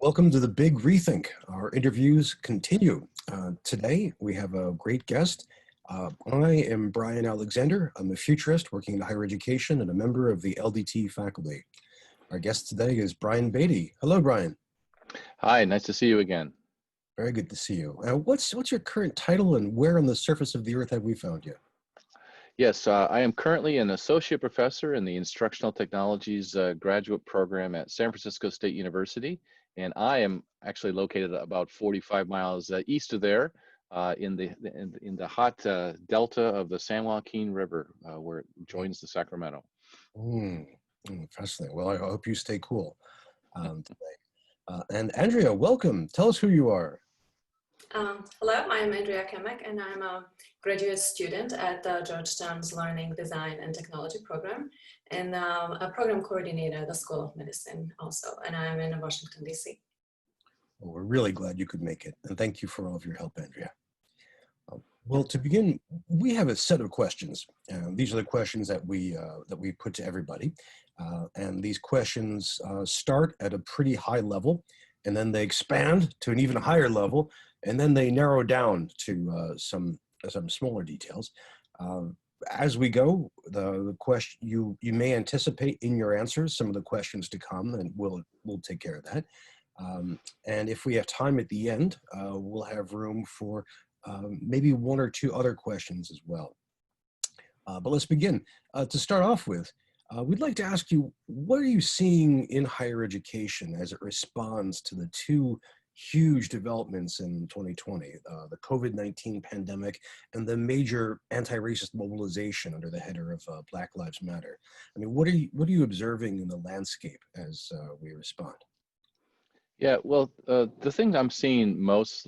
Welcome to the Big Rethink. Our interviews continue. Today, we have a great guest. I am Bryan Alexander. I'm a futurist working in higher education and a member of the LDT faculty. Our guest today is Brian Beatty. Hello, Brian. Hi, nice to see you again. Very good to see you. What's your current title and where on the surface of the earth have we found you? Yes, I am currently an associate professor in the Instructional Technologies graduate program at San Francisco State University, and I am actually located about 45 miles east of there in the hot delta of the San Joaquin River, where it joins the Sacramento. Fascinating. Well, I hope you stay cool today. And Andrea, welcome. Tell us who you are. Hello, I'm Andrea Cammack, and I'm a graduate student at Georgetown's Learning, Design, and Technology program, and a program coordinator at the School of Medicine also, and I'm in Washington, D.C. Well, we're really glad you could make it, and thank you for all of your help, Andrea. Well, to begin, we have a set of questions. These are the questions that we put to everybody, and these questions start at a pretty high level, and then they expand to an even higher level, and then they narrow down to some smaller details. As we go, the question you may anticipate in your answers some of the questions to come, and we'll take care of that. And if we have time at the end, we'll have room for maybe one or two other questions as well. But let's begin. To start off with, we'd like to ask you, what are you seeing in higher education as it responds to the two huge developments in 2020, the COVID-19 pandemic and the major anti-racist mobilization under the header of Black Lives Matter? I mean, what are you observing in the landscape as we respond? Yeah, well, the thing I'm seeing most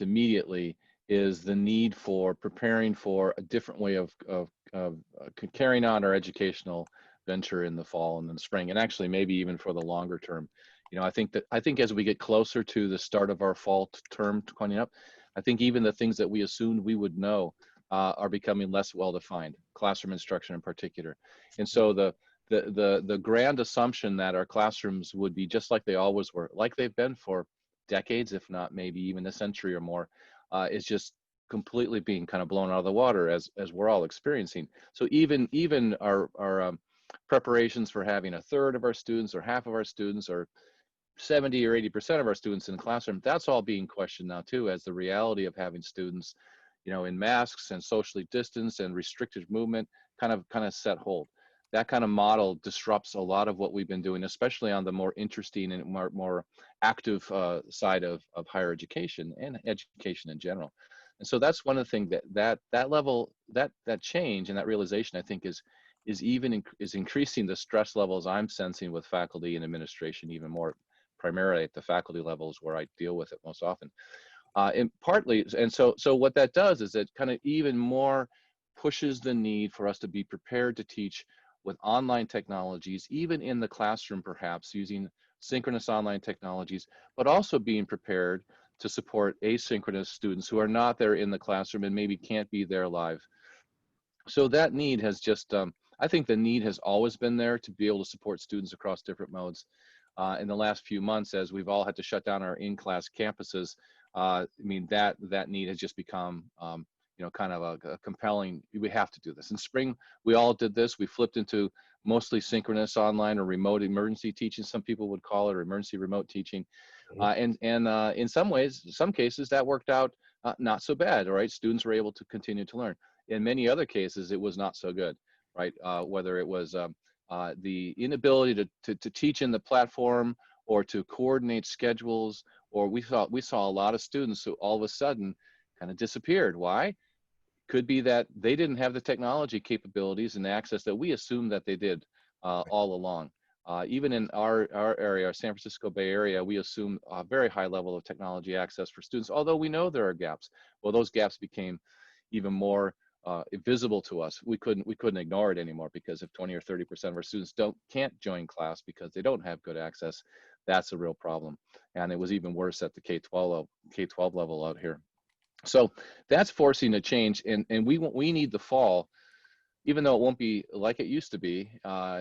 immediately is the need for preparing for a different way of carrying on our educational venture in the fall and in the spring, and actually maybe even for the longer term. You know, I think as we get closer to the start of our fall term coming up, I think even the things that we assumed we would know are becoming less well defined, classroom instruction in particular. And so the grand assumption that our classrooms would be just like they always were, like they've been for decades, if not maybe even a century or more, is just completely being kind of blown out of the water as we're all experiencing. So even our preparations for having a third of our students or half of our students or 70 or 80% of our students in the classroom, that's all being questioned now too, as the reality of having students, you know, in masks and socially distanced and restricted movement kind of set hold. That kind of model disrupts a lot of what we've been doing, especially on the more interesting and more active side of higher education and education in general. And so that's one of the things that level, that change and that realization, I think is increasing the stress levels I'm sensing with faculty and administration even more, primarily at the faculty levels where I deal with it most often. And partly, and so what that does is it kind of even more pushes the need for us to be prepared to teach with online technologies, even in the classroom, perhaps using synchronous online technologies, but also being prepared to support asynchronous students who are not there in the classroom and maybe can't be there live. So that need has just, I think the need has always been there to be able to support students across different modes. In the last few months, as we've all had to shut down our in-class campuses, I mean, that need has just become you know, kind of a compelling, we have to do this. In spring, we all did this. We flipped into mostly synchronous online or remote emergency teaching, some people would call it, or emergency remote teaching. And in some ways, some cases that worked out not so bad, right? Students were able to continue to learn. In many other cases, it was not so good, right? Whether it was the inability to teach in the platform or to coordinate schedules, or we saw a lot of students who all of a sudden kind of disappeared. Why? Could be that they didn't have the technology capabilities and the access that we assumed that they did all along. Even in our area, our San Francisco Bay Area, we assume a very high level of technology access for students, although we know there are gaps. Well, those gaps became even more visible to us. We couldn't ignore it anymore, because if 20 or 30% of our students can't join class because they don't have good access, that's a real problem. And it was even worse at the K-12 level out here. So that's forcing a change, and we need the fall even though it won't be like it used to be,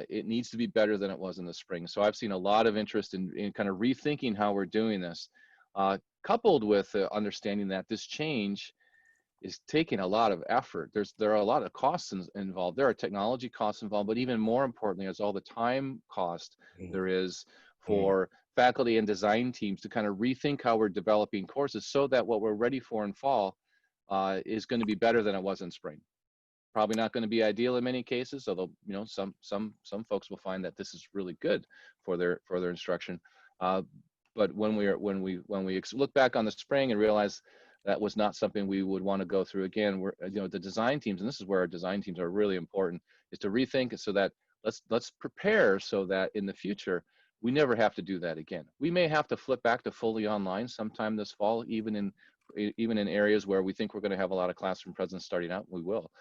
it needs to be better than it was in the spring. So I've seen a lot of interest in kind of rethinking how we're doing this, coupled with understanding that this change is taking a lot of effort. There are a lot of costs involved. There are technology costs involved, but even more importantly is all the time cost there is for faculty and design teams to kind of rethink how we're developing courses so that what we're ready for in fall is going to be better than it was in spring. Probably not going to be ideal in many cases, although some folks will find that this is really good for their instruction. But when we look back on the spring and realize that was not something we would want to go through again, the design teams, and this is where our design teams are really important, is to rethink it so that let's prepare so that in the future we never have to do that again. We may have to flip back to fully online sometime this fall, even in areas where we think we're going to have a lot of classroom presence starting out. We will.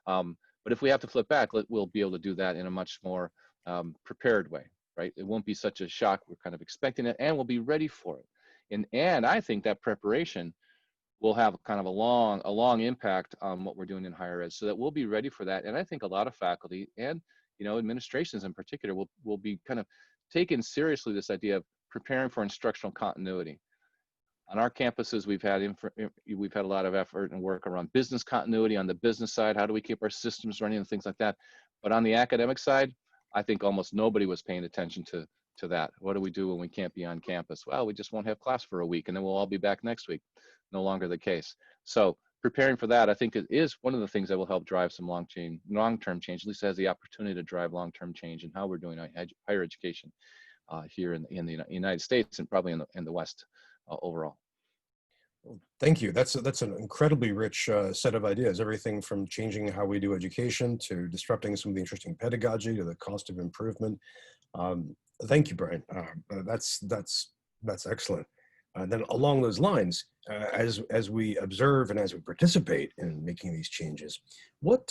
But if we have to flip back, we'll be able to do that in a much more prepared way, right? It won't be such a shock. We're kind of expecting it, and we'll be ready for it. And I think that preparation will have kind of a long impact on what we're doing in higher ed, so that we'll be ready for that. And I think a lot of faculty and administrations in particular will be kind of taking seriously this idea of preparing for instructional continuity. On our campuses, we've had a lot of effort and work around business continuity on the business side. How do we keep our systems running and things like that? But on the academic side, I think almost nobody was paying attention to that. What do we do when we can't be on campus? Well, we just won't have class for a week, and then we'll all be back next week. No longer the case. So preparing for that, I think, it is one of the things that will help drive some long-term change. At least it has the opportunity to drive long-term change in how we're doing higher education here in the United States and probably in the West overall. Thank you. That's an incredibly rich set of ideas. Everything from changing how we do education to disrupting some of the interesting pedagogy to the cost of improvement. Thank you, Bryan. That's excellent. Then along those lines, as we observe and as we participate in making these changes, what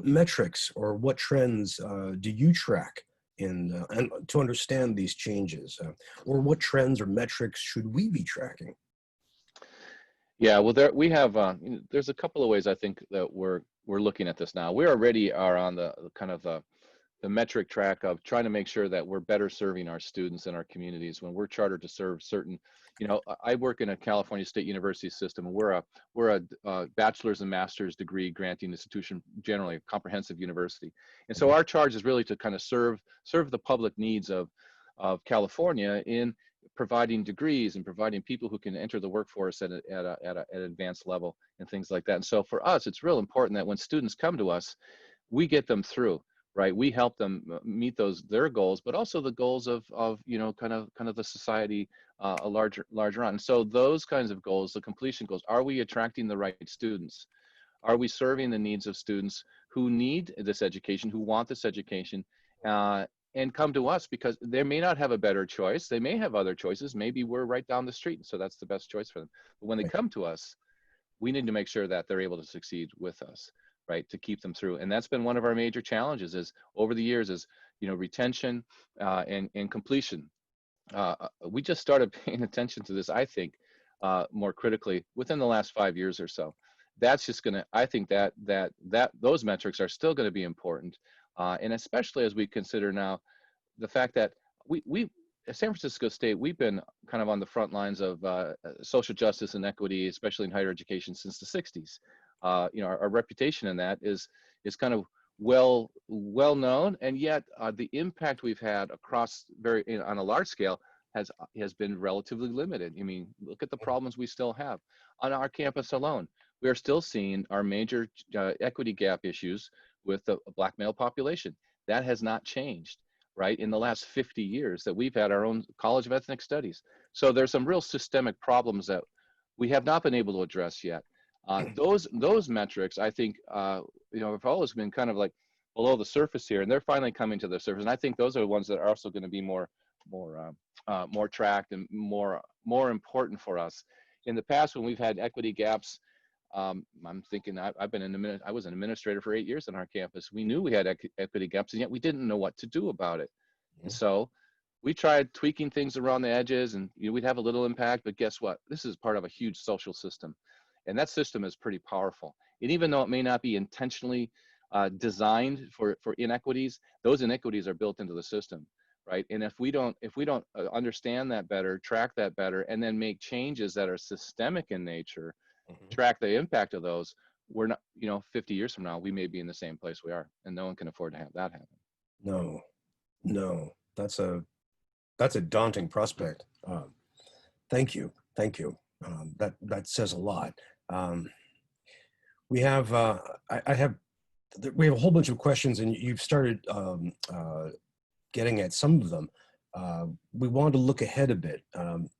metrics or what trends do you track and to understand these changes, or what trends or metrics should we be tracking? Yeah, well, we have there's a couple of ways I think that we're looking at this now. We already are on the kind of the metric track of trying to make sure that we're better serving our students and our communities when we're chartered to serve certain. I work in a California State University system, and we're a bachelor's and master's degree granting institution, generally a comprehensive university. And so our charge is really to kind of serve the public needs of California in providing degrees and providing people who can enter the workforce at an advanced level and things like that. And so for us, it's real important that when students come to us, we get them through, right? We help them meet their goals, but also the goals of kind of the society a larger on. And so those kinds of goals, the completion goals, are we attracting the right students? Are we serving the needs of students who need this education, who want this education, and come to us because they may not have a better choice. They may have other choices. Maybe we're right down the street, so that's the best choice for them. But when they come to us, we need to make sure that they're able to succeed with us, right, to keep them through. And that's been one of our major challenges is over the years is, retention and completion. We just started paying attention to this, I think, more critically within the last 5 years or so. That's just I think that those metrics are still going to be important. And especially as we consider now the fact that we at San Francisco State, we've been kind of on the front lines of social justice and equity, especially in higher education, since the 60s. Our reputation in that is kind of well known, and yet the impact we've had across on a large scale has been relatively limited. I mean, look at the problems we still have on our campus alone. We are still seeing our major equity gap issues with the Black male population. That has not changed, right, in the last 50 years that we've had our own College of Ethnic Studies. So there's some real systemic problems that we have not been able to address yet. Those metrics, I think, have always been kind of like below the surface here, and they're finally coming to the surface. And I think those are the ones that are also going to be more tracked and more important for us. In the past, when we've had equity gaps, I'm thinking I was an administrator for 8 years on our campus. We knew we had equity gaps, and yet we didn't know what to do about it. And so we tried tweaking things around the edges, and we'd have a little impact, but guess what? This is part of a huge social system, and that system is pretty powerful. And even though it may not be intentionally designed for inequities, those inequities are built into the system, right? And if we don't understand that better, track that better, and then make changes that are systemic in nature, track the impact of those, we're not, 50 years from now, we may be in the same place we are, and no one can afford to have that happen. No, that's a daunting prospect. Thank you. That says a lot. We have we have a whole bunch of questions, and you've started getting at some of them. We want to look ahead a bit,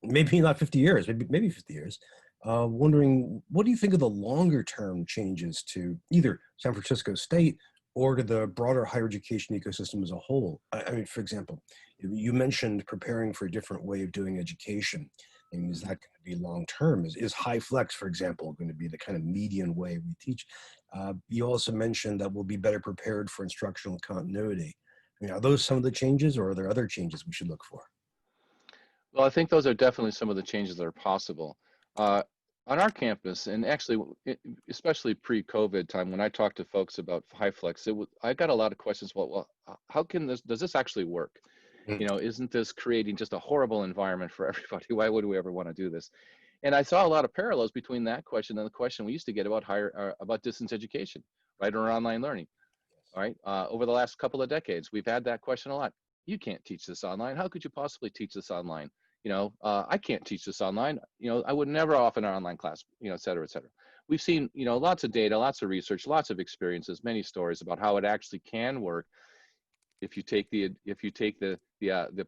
maybe not 50 years, maybe 50 years. Wondering, what do you think of the longer term changes to either San Francisco State or to the broader higher education ecosystem as a whole? I mean, for example, you mentioned preparing for a different way of doing education. And is that going to be long term? Is high flex, for example, going to be the kind of median way we teach? You also mentioned that we'll be better prepared for instructional continuity. I mean, are those some of the changes, or are there other changes we should look for? Well, I think those are definitely some of the changes that are possible. On our campus, and actually, especially pre-COVID time, when I talked to folks about HyFlex, I got a lot of questions. Well, how does this actually work? Isn't this creating just a horrible environment for everybody? Why would we ever want to do this? And I saw a lot of parallels between that question and the question we used to get about distance education, right, or online learning. All right, over the last couple of decades, we've had that question a lot. You can't teach this online. How could you possibly teach this online? I can't teach this online. I would never offer an online class, et cetera, et cetera. We've seen, lots of data, lots of research, lots of experiences, many stories about how it actually can work if you take the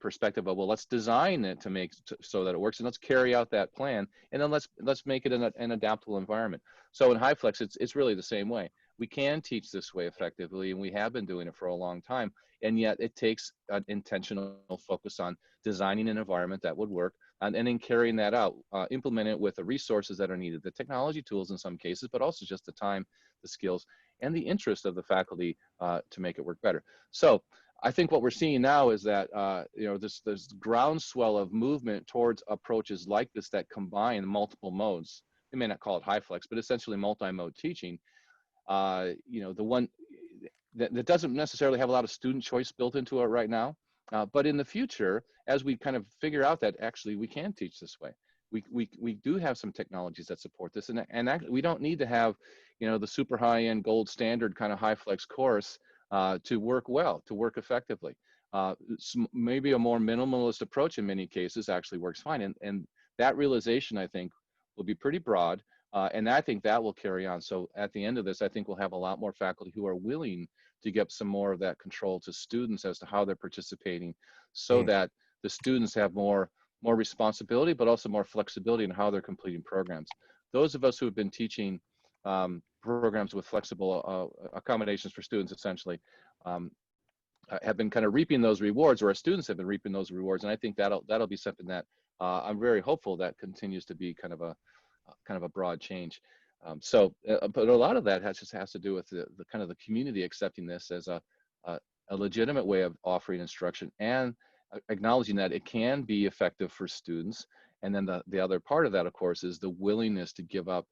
perspective of, well, let's design it to make so that it works, and let's carry out that plan, and then let's make it an adaptable environment. So in HyFlex, it's really the same way. We can teach this way effectively, and we have been doing it for a long time. And yet it takes an intentional focus on designing an environment that would work, and then carrying that out, implement it with the resources that are needed, the technology tools in some cases, but also just the time, the skills, and the interest of the faculty to make it work better. So I think what we're seeing now is that this groundswell of movement towards approaches like this that combine multiple modes. We may not call it HyFlex, but essentially multi-mode teaching. The one that doesn't necessarily have a lot of student choice built into it right now, but in the future, as we kind of figure out that actually we can teach this way, we do have some technologies that support this, and actually we don't need to have the super high-end gold standard kind of HyFlex course to work well, to work effectively. Maybe a more minimalist approach in many cases actually works fine, and that realization, I think, will be pretty broad. And I think that will carry on. So at the end of this, I think we'll have a lot more faculty who are willing to give some more of that control to students as to how they're participating, so that the students have more responsibility, but also more flexibility in how they're completing programs. Those of us who have been teaching programs with flexible accommodations for students, essentially, have been kind of reaping those rewards, or our students have been reaping those rewards. And I think that'll be something that I'm very hopeful that continues to be kind of a broad change. But a lot of that has to do with the kind of the community accepting this as a legitimate way of offering instruction, and acknowledging that it can be effective for students. And then the other part of that, of course, is the willingness to give up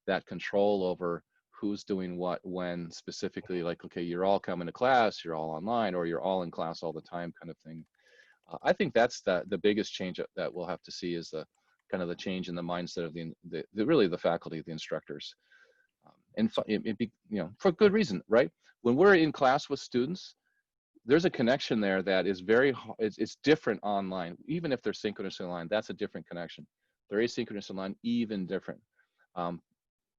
that control over who's doing what when, specifically, like, okay, you're all coming to class, you're all online, or you're all in class all the time kind of thing. I think that's the biggest change that we'll have to see, is the kind of the change in the mindset of really the faculty, the instructors, and for good reason, right? When we're in class with students, there's a connection there that is it's different online. Even if they're synchronous online, that's a different connection. They're asynchronous online, even different.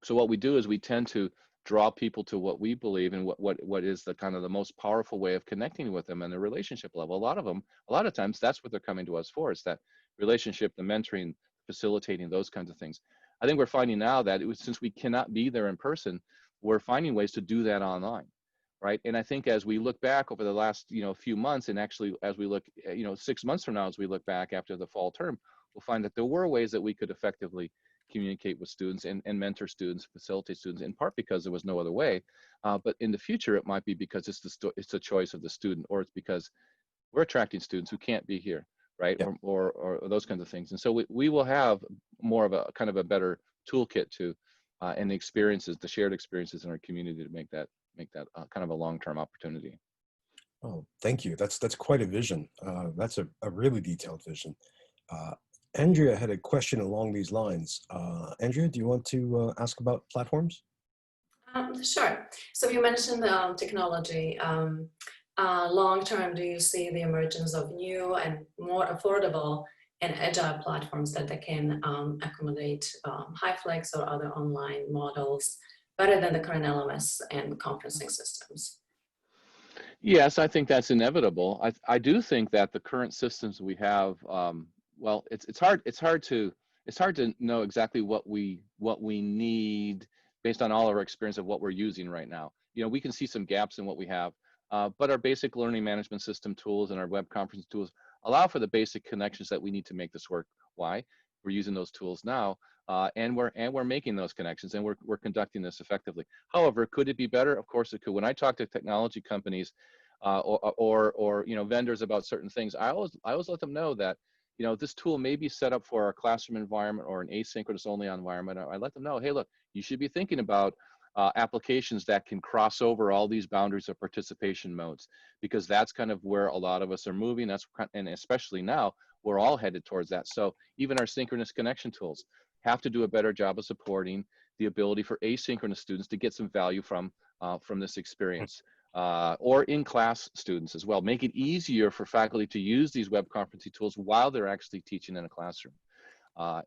So what we do is we tend to draw people to what we believe and what is the kind of the most powerful way of connecting with them on the relationship level. A lot of times that's what they're coming to us for, is that relationship, the mentoring, facilitating, those kinds of things. I think we're finding now that since we cannot be there in person, we're finding ways to do that online, right? And I think as we look back over the last few months, and actually as we look 6 months from now, as we look back after the fall term, we'll find that there were ways that we could effectively communicate with students and mentor students, facilitate students, in part because there was no other way. But in the future, it might be because it's the choice of the student, or it's because we're attracting students who can't be here, right? Yeah. Or those kinds of things. And so we will have more of a kind of a better toolkit to, and the experiences, the shared experiences in our community to make make that kind of a long-term opportunity. Oh, thank you. That's quite a vision. That's a really detailed vision. Andrea had a question along these lines. Andrea, do you want to ask about platforms? Sure. So you mentioned technology. Long term, do you see the emergence of new and more affordable and agile platforms that they can accommodate HyFlex or other online models better than the current LMS and conferencing systems? Yes, I think that's inevitable. I do think that the current systems we have, well, it's hard to know exactly what we need based on all our experience of what we're using right now. You know, we can see some gaps in what we have, but our basic learning management system tools and our web conference tools allow for the basic connections that we need to make this work. Why? We're using those tools now, and we're making those connections, and we're conducting this effectively. However, could it be better? Of course it could. When I talk to technology companies or you know, vendors about certain things, I always let them know that, you know, this tool may be set up for a classroom environment or an asynchronous only environment. I let them know, hey, look, you should be thinking about applications that can cross over all these boundaries of participation modes, because that's kind of where a lot of us are moving. And especially now, we're all headed towards that. So even our synchronous connection tools have to do a better job of supporting the ability for asynchronous students to get some value from this experience. Or in-class students as well. Make it easier for faculty to use these web conferencing tools while they're actually teaching in a classroom.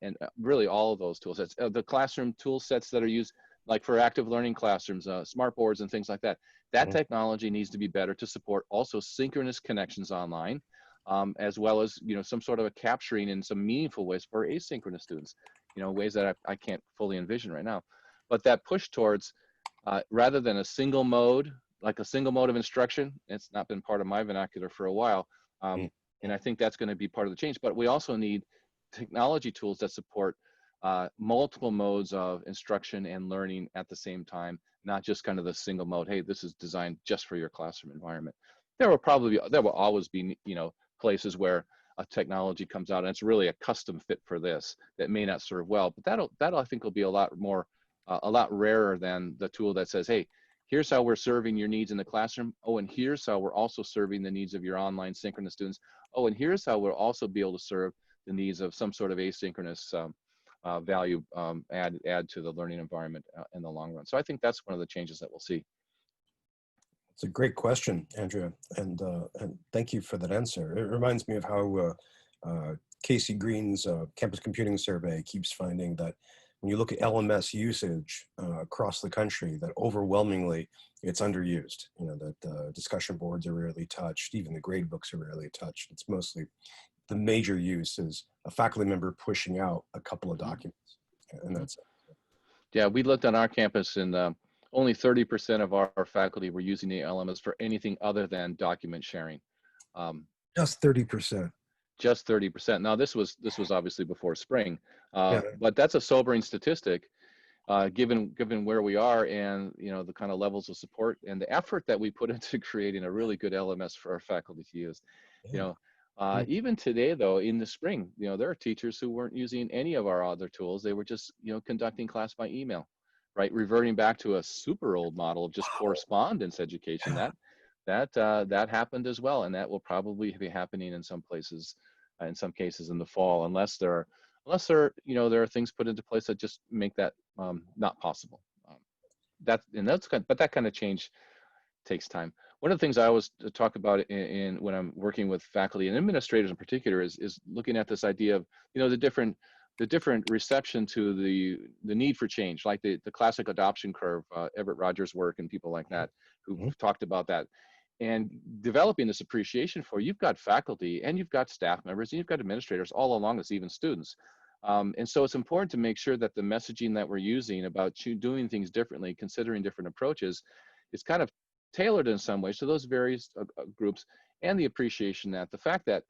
And really all of those tool sets. The classroom tool sets that are used like for active learning classrooms, smart boards and things like that. That technology needs to be better to support also synchronous connections online, as well as, you know, some sort of a capturing in some meaningful ways for asynchronous students, you know, ways that I can't fully envision right now. But that push towards, rather than a single mode, like a single mode of instruction, it's not been part of my vernacular for a while. And I think that's going to be part of the change. But we also need technology tools that support multiple modes of instruction and learning at the same time, not just kind of the single mode. Hey, this is designed just for your classroom environment. There will always be, you know, places where a technology comes out and it's really a custom fit for this that may not serve well. But that'll I think will be a lot more, a lot rarer than the tool that says, hey, here's how we're serving your needs in the classroom. Oh, and here's how we're also serving the needs of your online synchronous students. Oh, and here's how we'll also be able to serve the needs of some sort of asynchronous value add to the learning environment in the long run. So I think that's one of the changes that we'll see. It's a great question, Andrea, and thank you for that answer. It reminds me of how Casey Green's campus computing survey keeps finding that when you look at LMS usage across the country, that overwhelmingly it's underused. You know, that the discussion boards are rarely touched, even the grade books are rarely touched. It's mostly the major use is a faculty member pushing out a couple of documents, and that's it. Yeah, we looked on our campus and only 30% of our faculty were using the LMS for anything other than document sharing. Just 30%. Just 30%. Now this was obviously before spring, Yeah. but that's a sobering statistic, given where we are and, you know, the kind of levels of support and the effort that we put into creating a really good LMS for our faculty to use. You know, even today though, in the spring, you know, there are teachers who weren't using any of our other tools. They were just, you know, conducting class by email, right? Reverting back to a super old model of just correspondence education. That happened as well, and that will probably be happening in some places, in some cases in the fall, unless there you know, there are things put into place that just make that not possible. But that kind of change takes time. One of the things I always talk about in when I'm working with faculty and administrators in particular is looking at this idea of, you know, the different reception to the need for change, like the classic adoption curve, Everett Rogers' work and people like that who've talked about that. And developing this appreciation for, you've got faculty and you've got staff members and you've got administrators all along this, even students. And so it's important to make sure that the messaging that we're using about doing things differently, considering different approaches, is kind of tailored in some ways to those various groups, and the appreciation that the fact that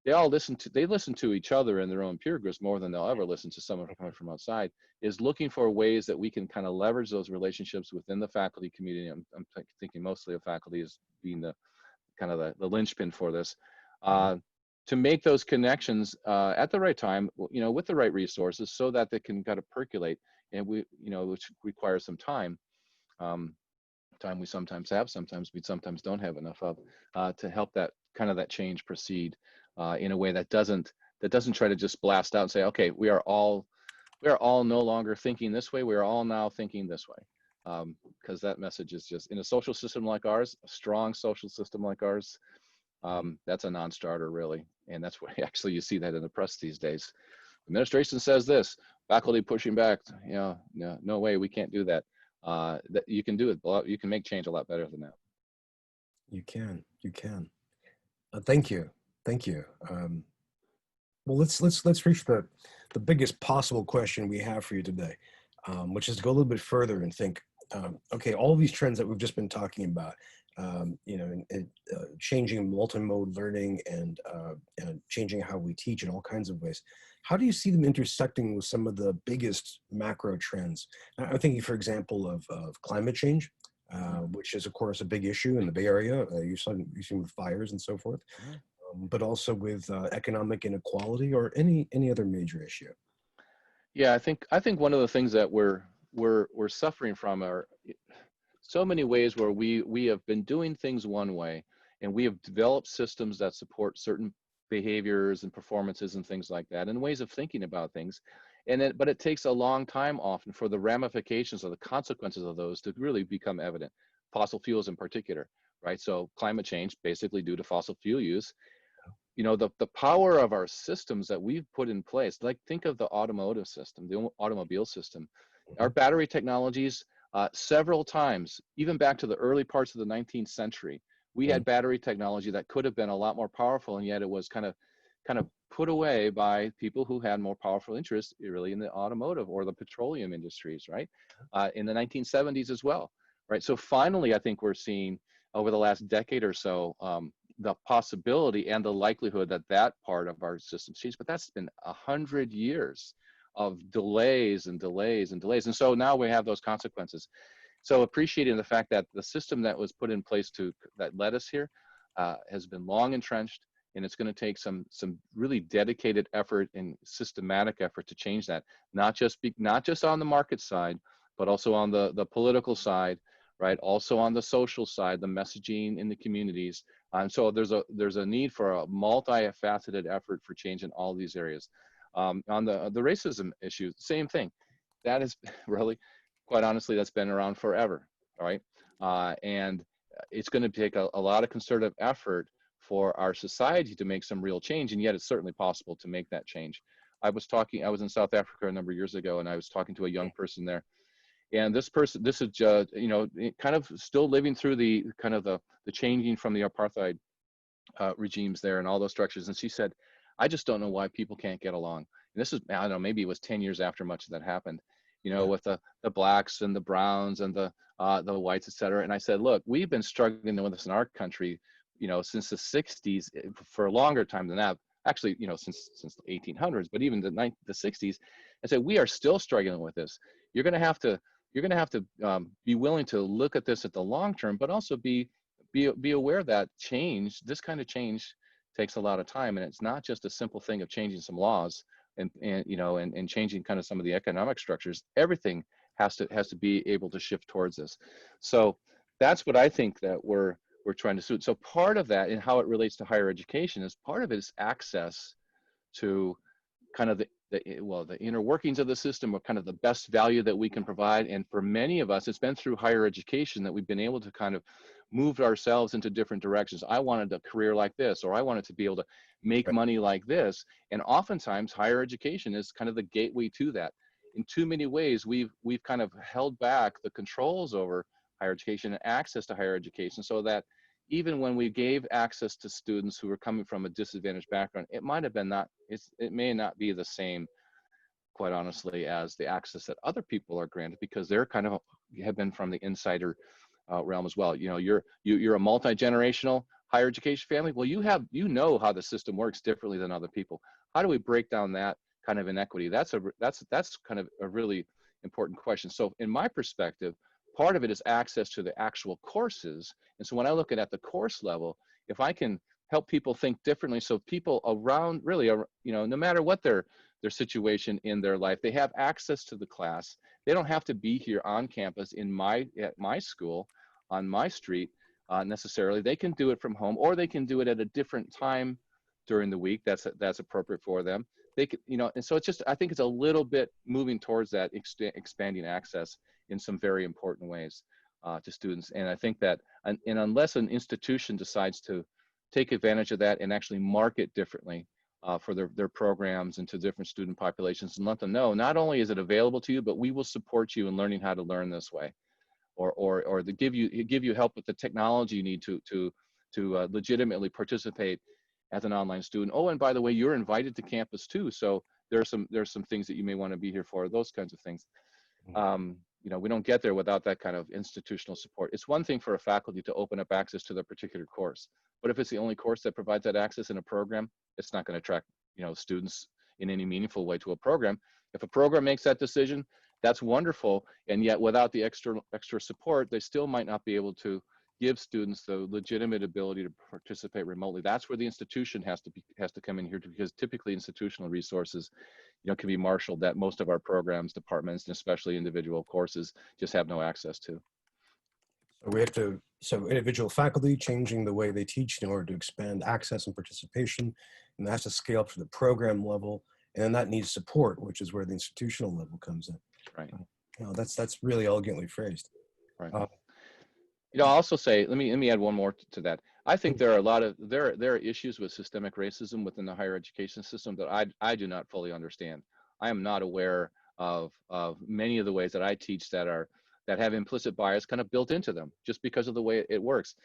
they listen to each other and their own peer groups more than they'll ever listen to someone coming from outside, is looking for ways that we can kind of leverage those relationships within the faculty community. I'm thinking mostly of faculty as being the kind of the linchpin for this, to make those connections at the right time, you know, with the right resources, so that they can kind of percolate, and which requires some time time we sometimes have, sometimes we sometimes don't have enough of, to help that kind of that change proceed in a way that doesn't try to just blast out and say, okay, we are all no longer thinking this way. We are all now thinking this way. Because that message is just, in a social system like ours, a strong social system like ours, that's a non-starter really. And that's why actually you see that in the press these days. Administration says this, faculty pushing back, no way, we can't do that. That you can do it. You can make change a lot better than that. You can. Thank you. Well, let's reach the biggest possible question we have for you today, which is to go a little bit further and think, okay, all these trends that we've just been talking about, changing multimode learning and changing how we teach in all kinds of ways. How do you see them intersecting with some of the biggest macro trends? I'm thinking, for example, of climate change, which is, of course, a big issue in the Bay Area. You've seen with fires and so forth, but also with economic inequality or any other major issue. Yeah, I think one of the things that we're suffering from are so many ways where we have been doing things one way, and we have developed systems that support certain behaviors and performances and things like that, and ways of thinking about things. But it takes a long time often for the ramifications or the consequences of those to really become evident. Fossil fuels in particular, right? So climate change, basically due to fossil fuel use. The power of our systems that we've put in place, like think of the automotive system, the automobile system, our battery technologies, several times, even back to the early parts of the 19th century, we had battery technology that could have been a lot more powerful, and yet it was kind of put away by people who had more powerful interests really in the automotive or the petroleum industries, right? In the 1970s as well, right? So finally, I think we're seeing over the last decade or so, the possibility and the likelihood that part of our system change, but that's been 100 years of delays and delays and delays. And so now we have those consequences. So appreciating the fact that the system that was put in place that led us here has been long entrenched, and it's going to take some really dedicated effort and systematic effort to change that, not just on the market side, but also on the political side, right? Also on the social side, the messaging in the communities. And so there's a need for a multifaceted effort for change in all these areas. On the racism issue, same thing. That is really, quite honestly, that's been around forever, all right? And it's going to take a lot of concerted effort for our society to make some real change, and yet it's certainly possible to make that change. I was in South Africa a number of years ago, and I was talking to a young person there. And this is just, kind of still living through the changing from the apartheid regimes there and all those structures. And she said, I just don't know why people can't get along. And this is, I don't know, maybe it was 10 years after much of that happened, with the blacks and the browns and the whites, et cetera. And I said, look, we've been struggling with this in our country, since the 60s for a longer time than that. Actually, since the 1800s, but even the 60s. I said, we are still struggling with this. You're going to have to be willing to look at this at the long term, but also be aware that this kind of change takes a lot of time, and it's not just a simple thing of changing some laws and changing kind of some of the economic structures. Everything has to be able to shift towards this. So that's what I think that we're trying to suit. So part of that and how it relates to higher education is part of it is access to kind of the inner workings of the system, or kind of the best value that we can provide. And for many of us, it's been through higher education that we've been able to kind of move ourselves into different directions. I wanted a career like this, or I wanted to be able to make money like this. And oftentimes higher education is kind of the gateway to that. In too many ways, we've kind of held back the controls over higher education and access to higher education, so that even when we gave access to students who were coming from a disadvantaged background, it may not be the same, quite honestly, as the access that other people are granted, because they're kind of have been from the insider realm as well. You're a multi-generational higher education family. Well, you know how the system works differently than other people. How do we break down that kind of inequity? That's kind of a really important question. So in my perspective, part of it is access to the actual courses. And so when I look at the course level, if I can help people think differently, so people around really, no matter what their situation in their life, they have access to the class. They don't have to be here on campus at my school. on my street necessarily. They can do it from home, or they can do it at a different time during the week that's appropriate for them. They could, and so it's just, I think it's a little bit moving towards that expanding access in some very important ways to students. And I think that, and unless an institution decides to take advantage of that and actually market differently for their programs and to different student populations, and let them know, not only is it available to you, but we will support you in learning how to learn this way, or to give you help with the technology you need to legitimately participate as an online student. Oh, and by the way, you're invited to campus too. So there's some things that you may want to be here for, those kinds of things. We don't get there without that kind of institutional support. It's one thing for a faculty to open up access to their particular course, but if it's the only course that provides that access in a program, it's not going to attract, students in any meaningful way to a program. If a program makes that decision, that's wonderful. And yet without the extra support, they still might not be able to give students the legitimate ability to participate remotely. That's where the institution has to come in here, because typically institutional resources, can be marshaled that most of our programs, departments, and especially individual courses just have no access to. So individual faculty changing the way they teach in order to expand access and participation, and that has to scale up to the program level, and then that needs support, which is where the institutional level comes in. Right. That's really elegantly phrased. Right. I'll also say, let me add one more to that. I think there are there are issues with systemic racism within the higher education system that I do not fully understand. I am not aware of many of the ways that I teach that have implicit bias kind of built into them just because of the way it works.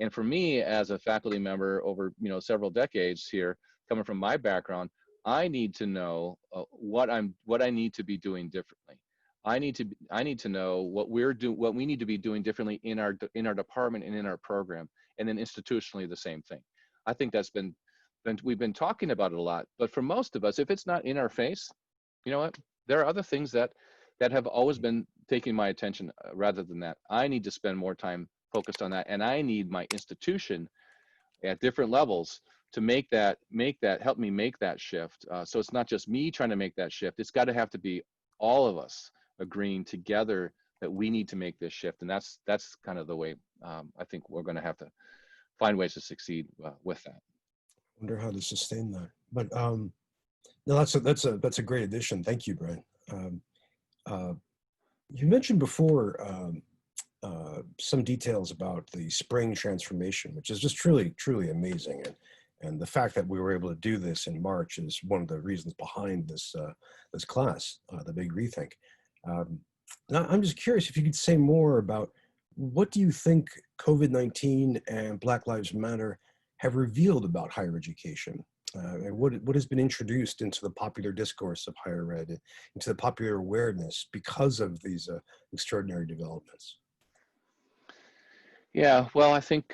And for me, as a faculty member over several decades here, coming from my background, I need to know what I need to be doing differently. I need to know what we need to be doing differently in our department and in our program, and then institutionally the same thing. I think that's we've been talking about it a lot, but for most of us, if it's not in our face, you know what? There are other things that have always been taking my attention rather than that. I need to spend more time focused on that, and I need my institution at different levels to help me make that shift. So it's not just me trying to make that shift. It's got to have to be all of us agreeing together that we need to make this shift, and that's kind of the way I think we're going to have to find ways to succeed with that. I wonder how to sustain that. But no, that's a great addition. Thank you, Bryan. You mentioned before some details about the spring transformation, which is just truly amazing, and the fact that we were able to do this in March is one of the reasons behind this class, the Big Rethink. Now, I'm just curious if you could say more about what do you think COVID-19 and Black Lives Matter have revealed about higher education? And what has been introduced into the popular discourse of higher ed, into the popular awareness because of these extraordinary developments? Yeah, well, I think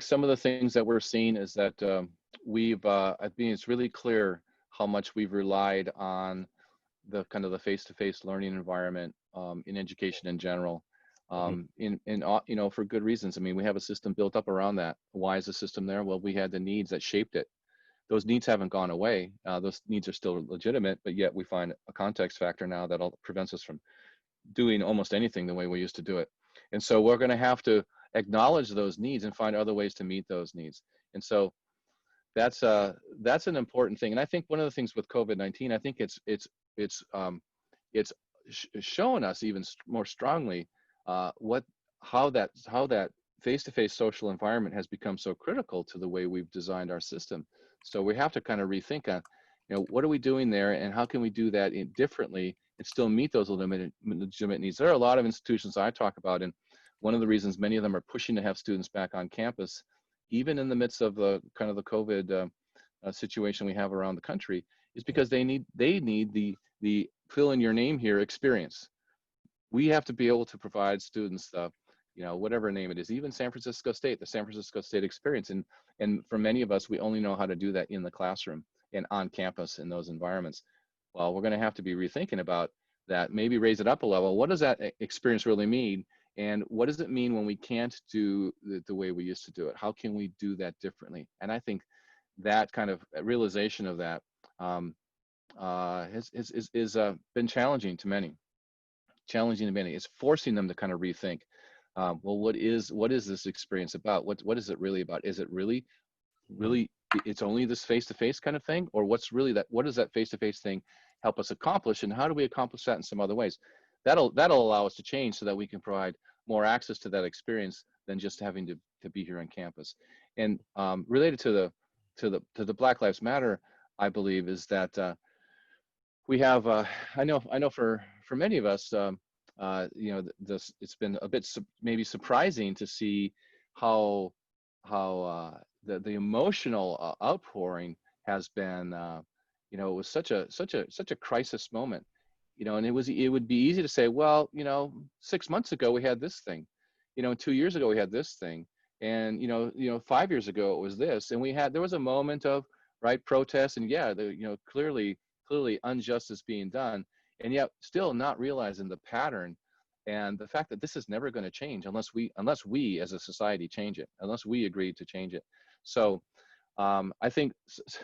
some of the things that we're seeing is that I think it's really clear how much we've relied on the kind of the face-to-face learning environment in education in general, for good reasons. I mean, we have a system built up around that. Why is the system there? Well, we had the needs that shaped it. Those needs haven't gone away. Those needs are still legitimate, but yet we find a context factor now that prevents us from doing almost anything the way we used to do it. And so we're going to have to acknowledge those needs and find other ways to meet those needs. And so that's an important thing. And I think one of the things with COVID-19, I think it's shown us even more strongly how that face-to-face social environment has become so critical to the way we've designed our system. So we have to kind of rethink on, what are we doing there, and how can we do that differently and still meet those legitimate needs? There are a lot of institutions I talk about, and one of the reasons many of them are pushing to have students back on campus, even in the midst of the kind of the COVID situation we have around the country, is because they need the fill in your name here experience. We have to be able to provide students whatever name it is, even San Francisco State, the San Francisco State experience. And for many of us, we only know how to do that in the classroom and on campus in those environments. Well, we're going to have to be rethinking about that, maybe raise it up a level. What does that experience really mean? And what does it mean when we can't do the way we used to do it? How can we do that differently? And I think that kind of realization of that has been challenging to many. It's forcing them to kind of rethink well, what is this experience about? What is it really about? Is it really it's only this face-to-face kind of thing, or what does that face-to-face thing help us accomplish, and how do we accomplish that in some other ways? That'll allow us to change so that we can provide more access to that experience than just having to be here on campus. And related to the Black Lives Matter, I believe, is that we have I know for many of us, it's been a bit maybe surprising to see how the emotional outpouring has been. It was such a crisis moment, and it would be easy to say, well, 6 months ago we had this thing, 2 years ago we had this thing, and 5 years ago it was this, and there was a moment of protest, and clearly injustice being done, and yet still not realizing the pattern and the fact that this is never going to change unless we as a society change it, unless we agree to change it. So I think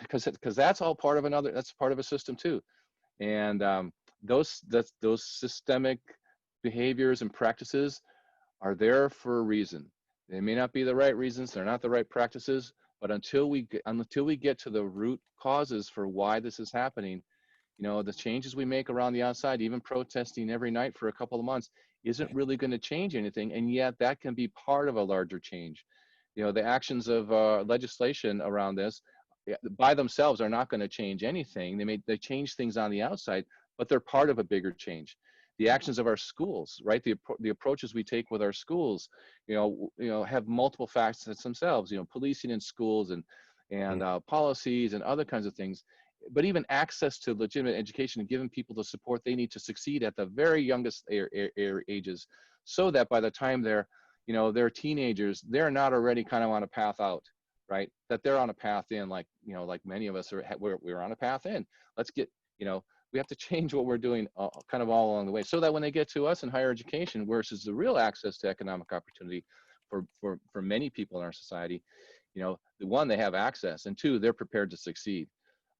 because that's all part of that's part of a system too, and those systemic behaviors and practices are there for a reason. They may not be the right reasons, they're not the right practices, but until we get to the root causes for why this is happening, the changes we make around the outside, even protesting every night for a couple of months, isn't really going to change anything, and yet that can be part of a larger change. The actions of legislation around this by themselves are not going to change anything. They change things on the outside, but they're part of a bigger change. The actions of our schools, the approaches we take with our schools, have multiple facets themselves. Policing in schools and policies and other kinds of things. But even access to legitimate education and giving people the support they need to succeed at the very youngest ages, so that by the time they're teenagers, they're not already kind of on a path out, right? That they're on a path in, like many of us we're on a path in. Let's get, we have to change what we're doing kind of all along the way, so that when they get to us in higher education, versus the real access to economic opportunity for many people in our society, one, they have access, and two, they're prepared to succeed.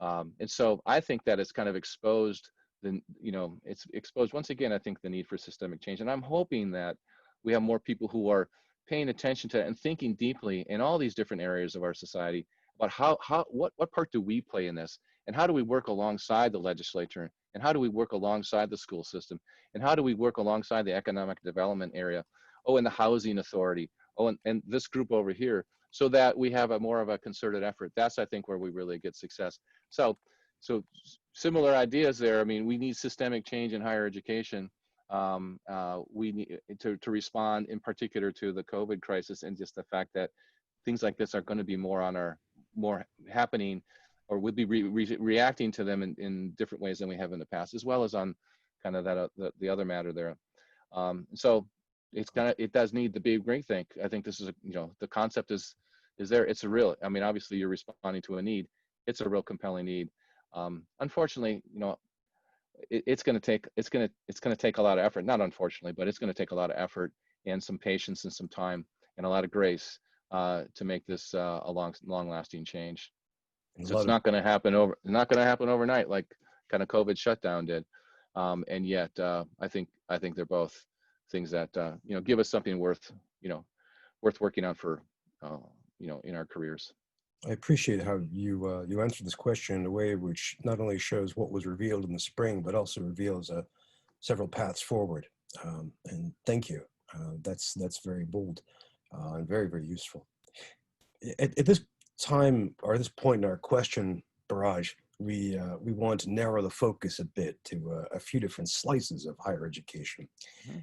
And so I think that it's kind of exposed, it's exposed once again, I think, the need for systemic change. And I'm hoping that we have more people who are paying attention to and thinking deeply in all these different areas of our society about what part do we play in this, and how do we work alongside the legislature, and how do we work alongside the school system, and how do we work alongside the economic development area, and the housing authority, and this group over here, so that we have more of a concerted effort. That's, I think, where we really get success. So similar ideas there. I mean, we need systemic change in higher education. We need to respond in particular to the COVID crisis, and just the fact that things like this are going to be more happening, or would be reacting to them in different ways than we have in the past, as well as on kind of the other matter there. So it does need the big rethink. I think this is the concept is there. It's a real, I mean, obviously you're responding to a need. It's a real compelling need. Unfortunately, it's going to take a lot of effort. Not unfortunately, but it's going to take a lot of effort and some patience and some time and a lot of grace to make this a long-lasting change. So it's not going to happen overnight, like kind of COVID shutdown did. And yet, I think they're both things that give us something worth working on for in our careers. I appreciate how you answered this question in a way which not only shows what was revealed in the spring, but also reveals several paths forward. And thank you. That's very bold and very, very useful. At this time, or this point in our question barrage, we want to narrow the focus a bit to a few different slices of higher education. Mm-hmm.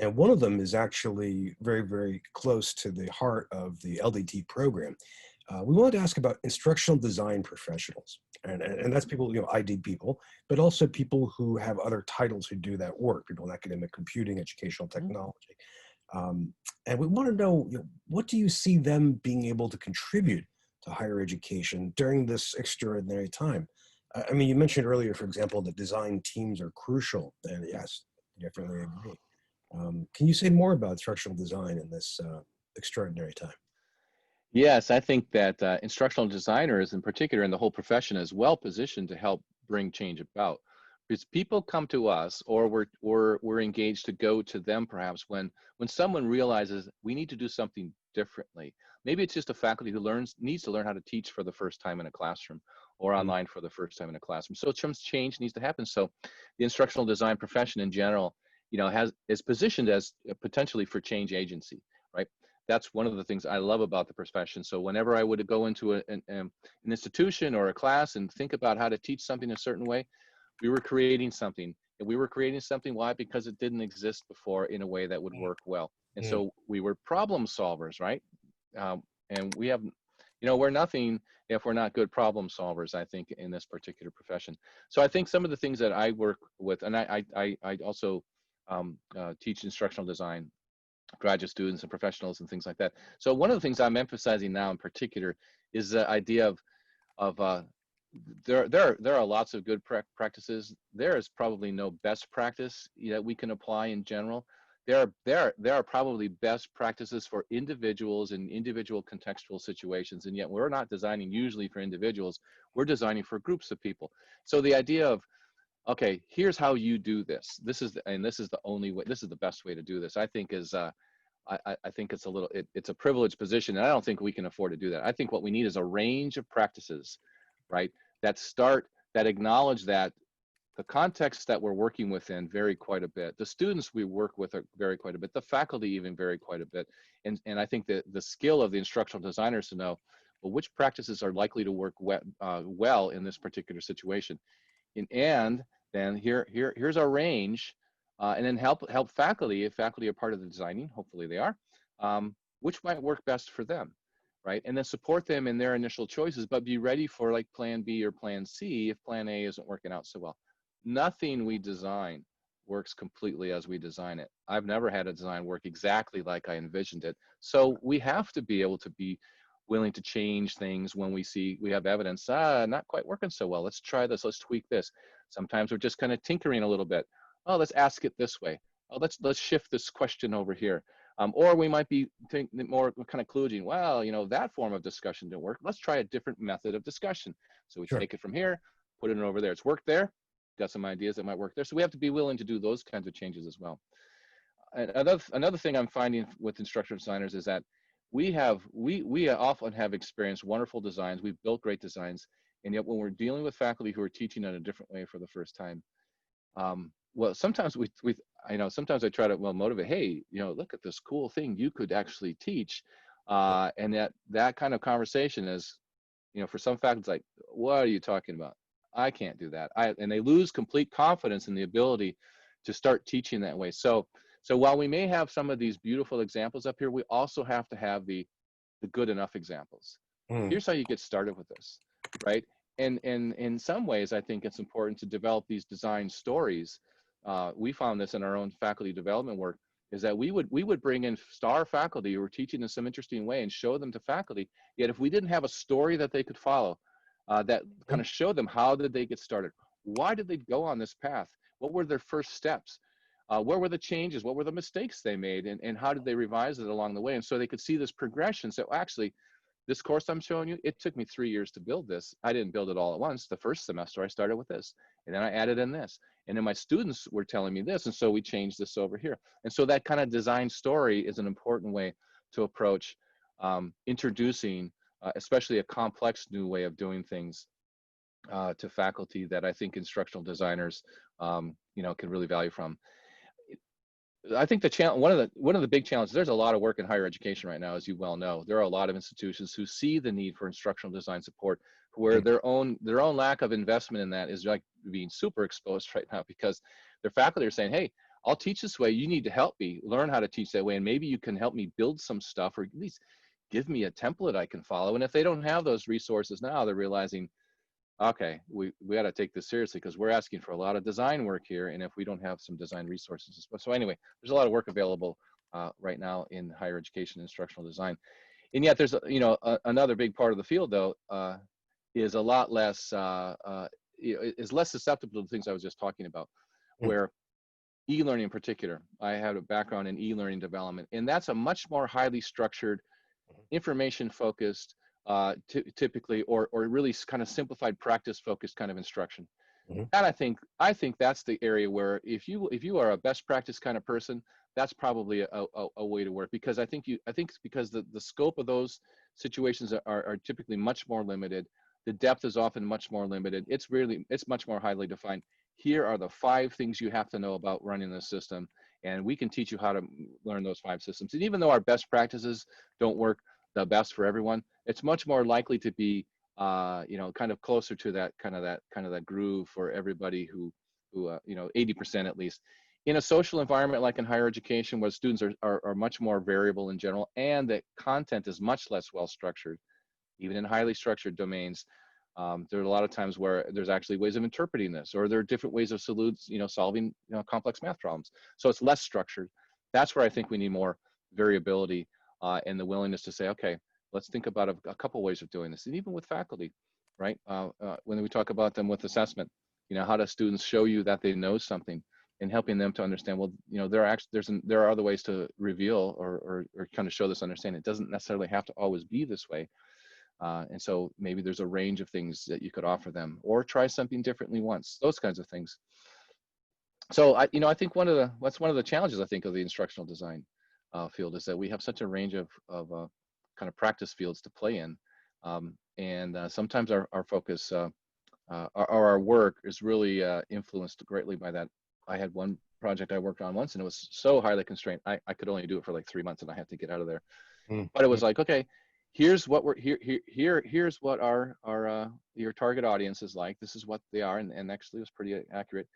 And one of them is actually very, very close to the heart of the LDT program. We wanted to ask about instructional design professionals, and that's people, ID people, but also people who have other titles who do that work, people in academic computing, educational technology. And we want to know, what do you see them being able to contribute to higher education during this extraordinary time? I mean, you mentioned earlier, for example, that design teams are crucial, and yes, definitely agree. Can you say more about instructional design in this extraordinary time? Yes, I think that instructional designers in particular, and the whole profession, is well positioned to help bring change about. Because people come to us, or we're engaged to go to them perhaps when someone realizes we need to do something differently. Maybe it's just a faculty who needs to learn how to teach for the first time in a classroom, or online for the first time in a classroom. So some change needs to happen. So the instructional design profession in general, is positioned as potentially for change agency, right? That's one of the things I love about the profession. So whenever I would go into an institution or a class and think about how to teach something a certain way, we were creating something. And we were creating something, why? Because it didn't exist before in a way that would work well. And so we were problem solvers, right? And we have, we're nothing if we're not good problem solvers, I think, in this particular profession. So I think some of the things that I work with, and I also teach instructional design, graduate students and professionals and things like that. So one of the things I'm emphasizing now in particular is the idea of there are lots of good practices. There is probably no best practice that we can apply in general. There are probably best practices for individuals in individual contextual situations, and yet we're not designing usually for individuals. We're designing for groups of people. So the idea of, okay, here's how you do this. This is the only way. This is the best way to do this. I think is I think it's it's a privileged position, and I don't think we can afford to do that. I think what we need is a range of practices, right? That acknowledge that the context that we're working within vary quite a bit. The students we work with vary quite a bit. The faculty even vary quite a bit. And I think that the skill of the instructional designers to know, well, which practices are likely to work well in this particular situation. And then here's our range, and then help faculty, if faculty are part of the designing, hopefully they are, which might work best for them. Right? And then support them in their initial choices, but be ready for like plan B or plan C if plan A isn't working out so well. Nothing we design works completely as we design it. I've never had a design work exactly like I envisioned it. So we have to be able to be willing to change things when we have evidence, not quite working so well. Let's try this, let's tweak this. Sometimes we're just kind of tinkering a little bit. Oh, let's ask it this way. Oh, let's shift this question over here. Or we might be more kind of kludging, well, that form of discussion didn't work. Let's try a different method of discussion. So we take it from here, put it over there. It's worked there. Got some ideas that might work there. So we have to be willing to do those kinds of changes as well. And another thing I'm finding with instructional designers is that we often have experienced wonderful designs. We've built great designs. And yet when we're dealing with faculty who are teaching in a different way for the first time, well, sometimes sometimes I try to motivate, hey, look at this cool thing you could actually teach. And that kind of conversation is, for some faculty, it's like, what are you talking about? I can't do that. And they lose complete confidence in the ability to start teaching that way. So while we may have some of these beautiful examples up here, we also have to have the good enough examples. Here's how you get started with this, right? And in some ways, I think it's important to develop these design stories. We found this in our own faculty development work, is that we would bring in star faculty who were teaching in some interesting way and show them to faculty. Yet if we didn't have a story that they could follow, that kind of showed them how did they get started, why did they go on this path, what were their first steps, where were the changes, what were the mistakes they made, and how did they revise it along the way, and so they could see this progression. So actually, this course I'm showing you, it took me 3 years to build this. I didn't build it all at once. The first semester I started with this, and then I added in this, and then my students were telling me this, and so we changed this over here. And so that kind of design story is an important way to approach introducing especially a complex new way of doing things to faculty that I think instructional designers can really value from. I think one of the big challenges, there's a lot of work in higher education right now, as you well know. There are a lot of institutions who see the need for instructional design support, where their own lack of investment in that is like being super exposed right now, because their faculty are saying, hey, I'll teach this way, you need to help me learn how to teach that way, and maybe you can help me build some stuff, or at least give me a template I can follow. And if they don't have those resources now, they're realizing, okay, we got to take this seriously, because we're asking for a lot of design work here, and if we don't have some design resources. So anyway, there's a lot of work available right now in higher education instructional design. And yet there's another big part of the field, though, is a lot less is less susceptible to the things I was just talking about, where e-learning in particular, I have a background in e-learning development, and that's a much more highly structured, information focused, typically, or really kind of simplified practice focused kind of instruction. Mhm. And I think that's the area where if you are a best practice kind of person, that's probably a way to work, because I think it's because the scope of those situations are typically much more limited. The depth is often much more limited. It's much more highly defined. Here are the 5 things you have to know about running the system, and we can teach you how to learn those 5 systems. And even though our best practices don't work the best for everyone, it's much more likely to be kind of closer to that kind of that groove for everybody who 80% at least. In a social environment like in higher education, where students are much more variable in general, and the content is much less well structured, even in highly structured domains, there are a lot of times where there's actually ways of interpreting this, or there are different ways of solving complex math problems. So it's less structured. That's where I think we need more variability and the willingness to say, okay, let's think about a couple ways of doing this. And even with faculty, right? When we talk about them with assessment, how do students show you that they know something, and helping them to understand, well, there are other ways to reveal or kind of show this understanding. It doesn't necessarily have to always be this way. And so maybe there's a range of things that you could offer them, or try something differently once, those kinds of things. So I think that's one of the challenges, I think, of the instructional design field, is that we have such a range of kind of practice fields to play in. And sometimes our focus or our work is really influenced greatly by that. I had one project I worked on once, and it was so highly constrained. I could only do it for like 3 months, and I had to get out of there. But it was like, okay, here's what here's what your target audience is like. This is what they are, and actually it was pretty accurate.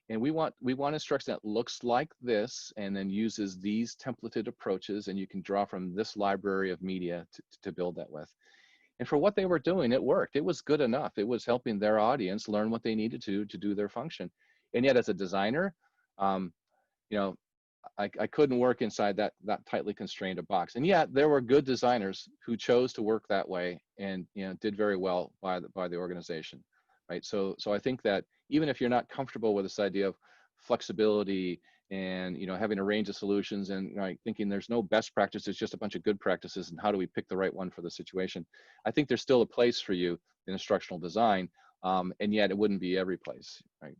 And we want instruction that looks like this, and then uses these templated approaches, and you can draw from this library of media to build that with. And for what they were doing, it worked. It was good enough. It was helping their audience learn what they needed to do their function. And yet, as a designer, I couldn't work inside that tightly constrained a box. And yet, there were good designers who chose to work that way, and did very well by the organization, right? So I think that even if you're not comfortable with this idea of flexibility and having a range of solutions, and thinking there's no best practice, it's just a bunch of good practices, and how do we pick the right one for the situation, I think there's still a place for you in instructional design, and yet it wouldn't be every place, right?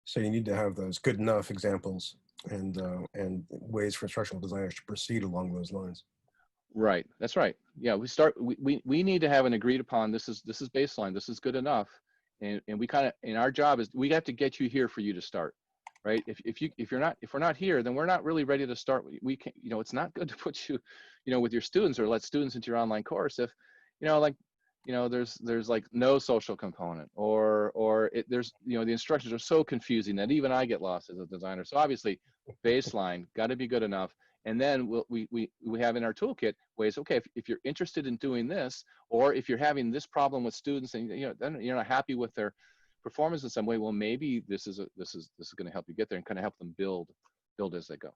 So you need to have those good enough examples and ways for instructional designers to proceed along those lines. Right. That's right. Yeah. We need to have an agreed upon, this is baseline, this is good enough. And we and our job is, we have to get you here for you to start, right? If we're not here, then we're not really ready to start. We can, it's not good to put you, with your students, or let students into your online course if, there's like no social component, or there's, the instructions are so confusing that even I get lost as a designer. So obviously, baseline got to be good enough. And then we have in our toolkit ways, okay, if you're interested in doing this, or if you're having this problem with students, and then you're not happy with their performance in some way, well, maybe this is going to help you get there, and kind of help them build as they go.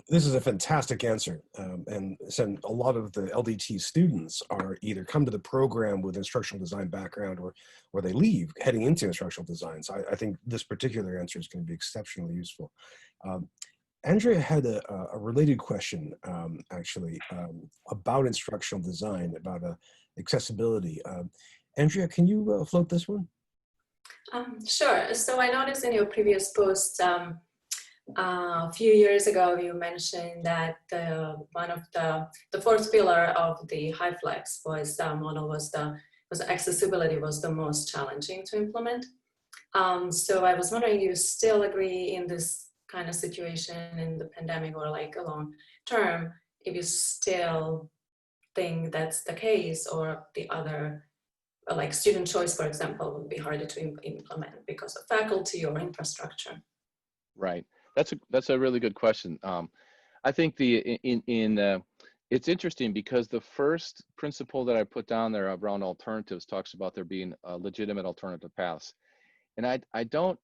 This is a fantastic answer, and so a lot of the LDT students are either come to the program with instructional design background, or they leave heading into instructional design. So I think this particular answer is going to be exceptionally useful. Andrea had a related question, actually, about instructional design, about accessibility. Andrea, can you float this one? Sure. So I noticed in your previous post, a few years ago, you mentioned that one of the fourth pillar of the HighFlex model was accessibility was the most challenging to implement. So I was wondering, you still agree in this kind of situation in the pandemic, or like a long term, if you still think that's the case, or the other, like student choice, for example, would be harder to implement because of faculty or infrastructure? Right. That's a really good question. I think it's interesting, because the first principle that I put down there around alternatives talks about there being legitimate alternative paths, and I don't.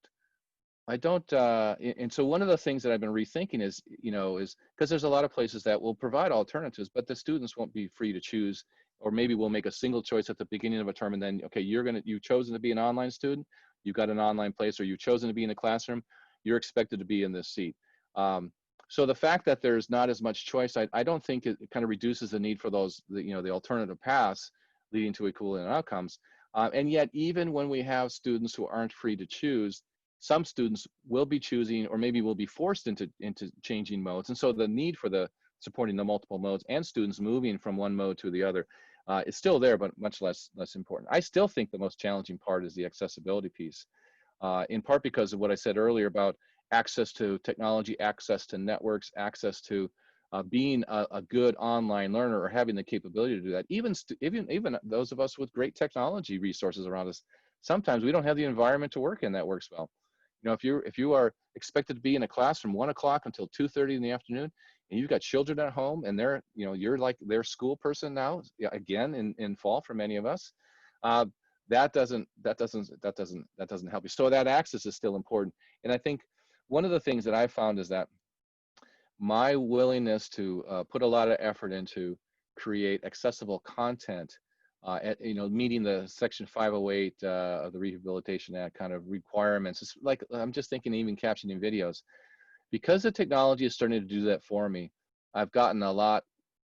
And so one of the things that I've been rethinking is because there's a lot of places that will provide alternatives, but the students won't be free to choose, or maybe we'll make a single choice at the beginning of a term, and then, okay, you've chosen to be an online student, you've got an online place, or you've chosen to be in a classroom, you're expected to be in this seat. So the fact that there's not as much choice, I don't think it kind of reduces the need for those, the alternative paths leading to equivalent outcomes. And yet, even when we have students who aren't free to choose, some students will be choosing, or maybe will be forced into changing modes. And so the need for the supporting the multiple modes and students moving from one mode to the other is still there, but much less important. I still think the most challenging part is the accessibility piece, in part because of what I said earlier about access to technology, access to networks, access to being a good online learner, or having the capability to do that. Even those of us with great technology resources around us, sometimes we don't have the environment to work in that works well. You know, if you are expected to be in a class from 1 o'clock until 2:30 in the afternoon, and you've got children at home, and they're, you know, you're like their school person now, again in fall for many of us, that doesn't help you. So that access is still important. And I think one of the things that I found is that my willingness to put a lot of effort into create accessible content, you know, meeting the Section 508 of the Rehabilitation Act kind of requirements. It's like, I'm just thinking even captioning videos. Because the technology is starting to do that for me, I've gotten a lot,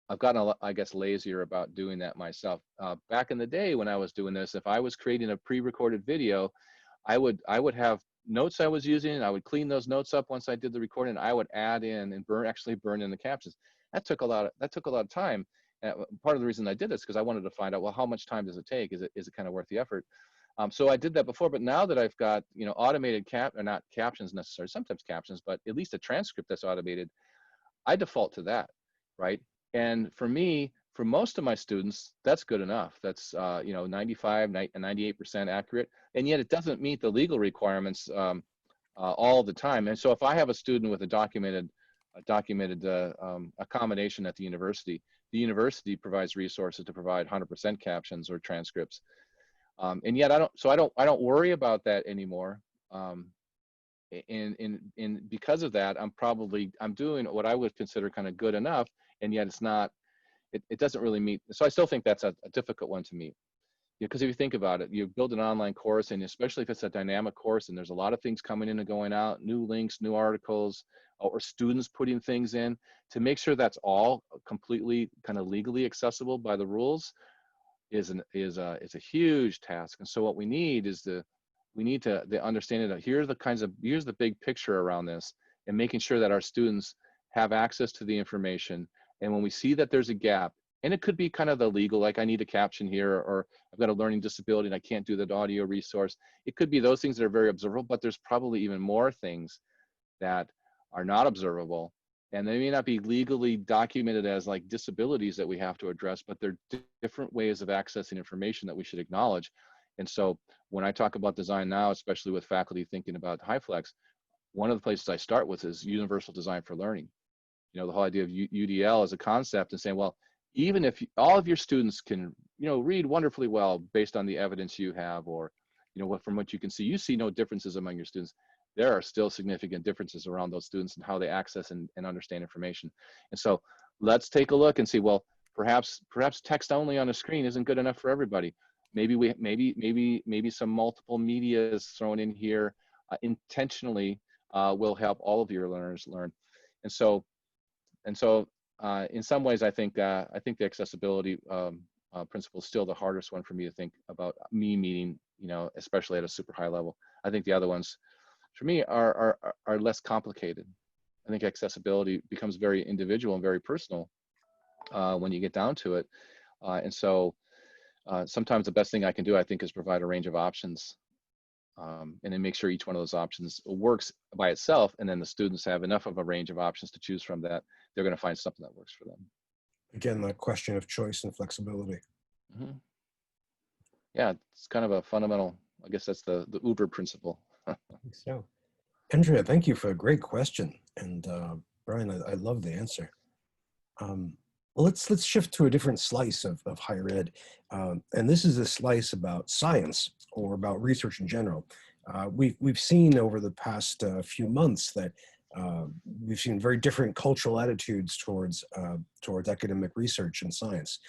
I guess, lazier about doing that myself. Back in the day when I was doing this, if I was creating a pre-recorded video, I would have notes I was using, and I would clean those notes up once I did the recording. I would add in and actually burn in the captions. That took a lot of time. Part of the reason I did this because I wanted to find out, well, how much time does it take? Is it kind of worth the effort? So I did that before, but now that I've got, you know, automated or not captions necessarily, sometimes captions, but at least a transcript that's automated, I default to that, right? And for me, for most of my students, that's good enough. That's, you know, 98% accurate. And yet it doesn't meet the legal requirements all the time. And so if I have a student with a documented accommodation at the university provides resources to provide 100% captions or transcripts. And yet I don't worry about that anymore. And because of that, I'm doing what I would consider kind of good enough, and yet it's not, it doesn't really meet. So I still think that's a difficult one to meet. Because if you think about it, you build an online course, and especially if it's a dynamic course and there's a lot of things coming in and going out, new links, new articles, or students putting things in, to make sure that's all completely kind of legally accessible by the rules is a huge task. And so what we need is the understanding that here's the big picture around this, and making sure that our students have access to the information. And when we see that there's a gap, and it could be kind of the legal, like I need a caption here, or I've got a learning disability and I can't do that audio resource. It could be those things that are very observable, but there's probably even more things that are not observable. And they may not be legally documented as like disabilities that we have to address, but they're different ways of accessing information that we should acknowledge. And so when I talk about design now, especially with faculty thinking about HyFlex, one of the places I start with is universal design for learning. You know, the whole idea of UDL as a concept, and saying, well, even if all of your students can, you know, read wonderfully well based on the evidence you have, or, you know, from what you can see, you see no differences among your students. There are still significant differences around those students and how they access and understand information. And so let's take a look and see, well, perhaps text only on a screen isn't good enough for everybody. Maybe some multiple media is thrown in here intentionally will help all of your learners learn. And so in some ways, I think the accessibility principle is still the hardest one for me to think about me meeting, you know, especially at a super high level. I think the other ones, for me, are less complicated. I think accessibility becomes very individual and very personal when you get down to it. And so sometimes the best thing I can do, I think, is provide a range of options, and then make sure each one of those options works by itself. And then the students have enough of a range of options to choose from that they're going to find something that works for them. Again, that question of choice and flexibility. Mm-hmm. Yeah, it's kind of a fundamental, I guess that's the Uber principle. I think so. Andrea, thank you for a great question. And Bryan, I love the answer. Well, let's shift to a different slice of higher ed. And this is a slice about science, or about research in general. We've seen over the past few months that we've seen very different cultural attitudes towards academic research and science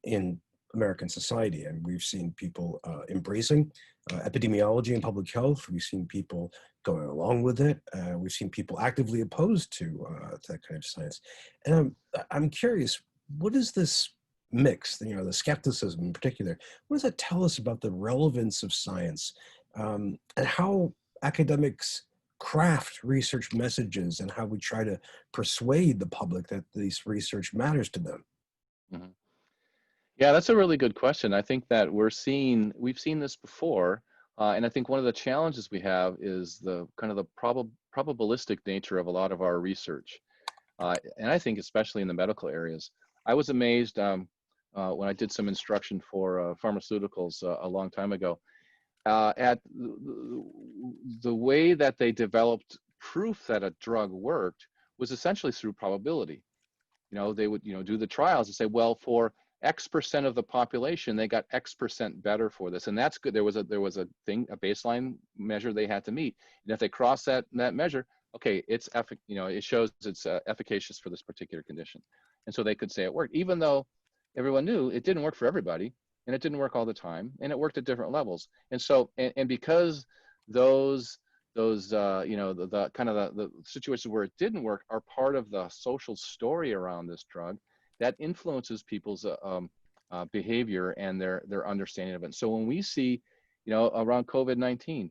in American society. And we've seen people embracing epidemiology and public health. We've seen people going along with it. We've seen people actively opposed to that kind of science. And I'm curious, what is this mix, the skepticism in particular, what does that tell us about the relevance of science, and how academics craft research messages and how we try to persuade the public that this research matters to them? Mhm. Yeah, that's a really good question. I think that we've seen this before, and I think one of the challenges we have is the kind of the probabilistic nature of a lot of our research, and I think especially in the medical areas. I was amazed when I did some instruction for pharmaceuticals a long time ago at the way that they developed proof that a drug worked was essentially through probability. They would, do the trials and say, well, for X% of the population, they got X% better for this. And that's good. There was a baseline measure they had to meet. And if they cross that measure, okay, it shows it's efficacious for this particular condition. And so they could say it worked, even though everyone knew it didn't work for everybody and it didn't work all the time and it worked at different levels. And so, and because those the kind of the situations where it didn't work are part of the social story around this drug that influences people's behavior and their understanding of it. So when we see, around COVID-19,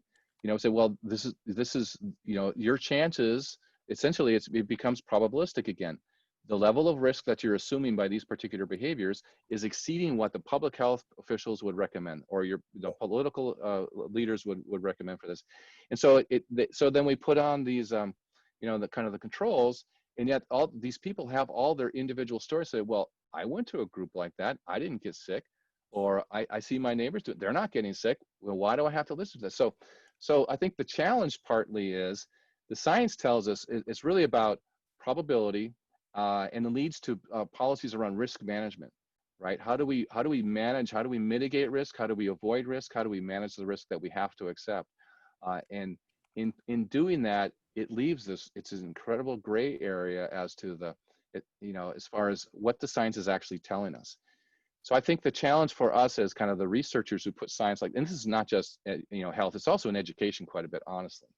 say, well, this is your chances, essentially it becomes probabilistic again. The level of risk that you're assuming by these particular behaviors is exceeding what the public health officials would recommend, or the political leaders would recommend for this. And so so then we put on these, the kind of the controls, and yet all these people have all their individual stories. Say, well, I went to a group like that, I didn't get sick, or I see my neighbors do it, they're not getting sick. Well, why do I have to listen to this? So I think the challenge partly is the science tells us it's really about probability. And it leads to policies around risk management, right? How do we manage? How do we mitigate risk? How do we avoid risk? How do we manage the risk that we have to accept? And in doing that, it leaves it's an incredible gray area as to as far as what the science is actually telling us. So I think the challenge for us as kind of the researchers who put science, and this is not just health, it's also in education quite a bit, honestly,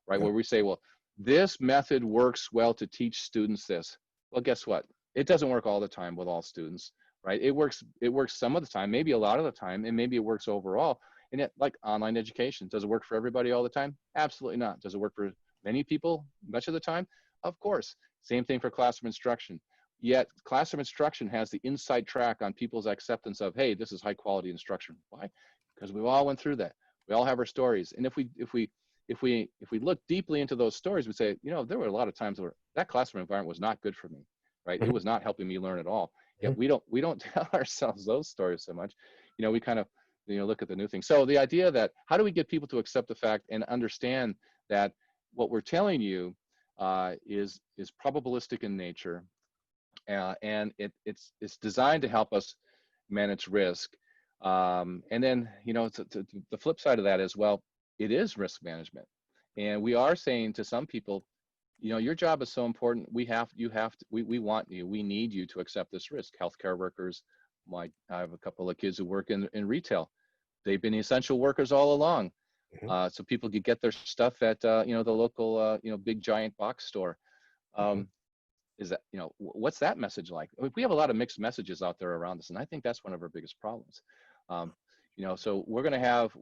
right? Yeah. Where we say, well, this method works well to teach students this. Well, guess what? It doesn't work all the time with all students, right? It works some of the time, maybe a lot of the time, and maybe it works overall. And yet, like online education, does it work for everybody all the time? Absolutely not. Does it work for many people much of the time? Of course. Same thing for classroom instruction. Yet classroom instruction has the inside track on people's acceptance of, hey, this is high quality instruction. Why? Because we all went through that. We all have our stories. And if we look deeply into those stories, we say, there were a lot of times where that classroom environment was not good for me, right? It was not helping me learn at all. Yet we don't tell ourselves those stories so much. We kind of, look at the new thing. So the idea that how do we get people to accept the fact and understand that what we're telling you is probabilistic in nature, and it's designed to help us manage risk. And then, the flip side of that is, well, it is risk management. And we are saying to some people, your job is so important. We want you, we need you to accept this risk. Healthcare workers, I have a couple of kids who work in retail. They've been essential workers all along. So people could get their stuff at, the local, big giant box store. Is that, what's that message like? We have a lot of mixed messages out there around us. And I think that's one of our biggest problems. So we're going to have,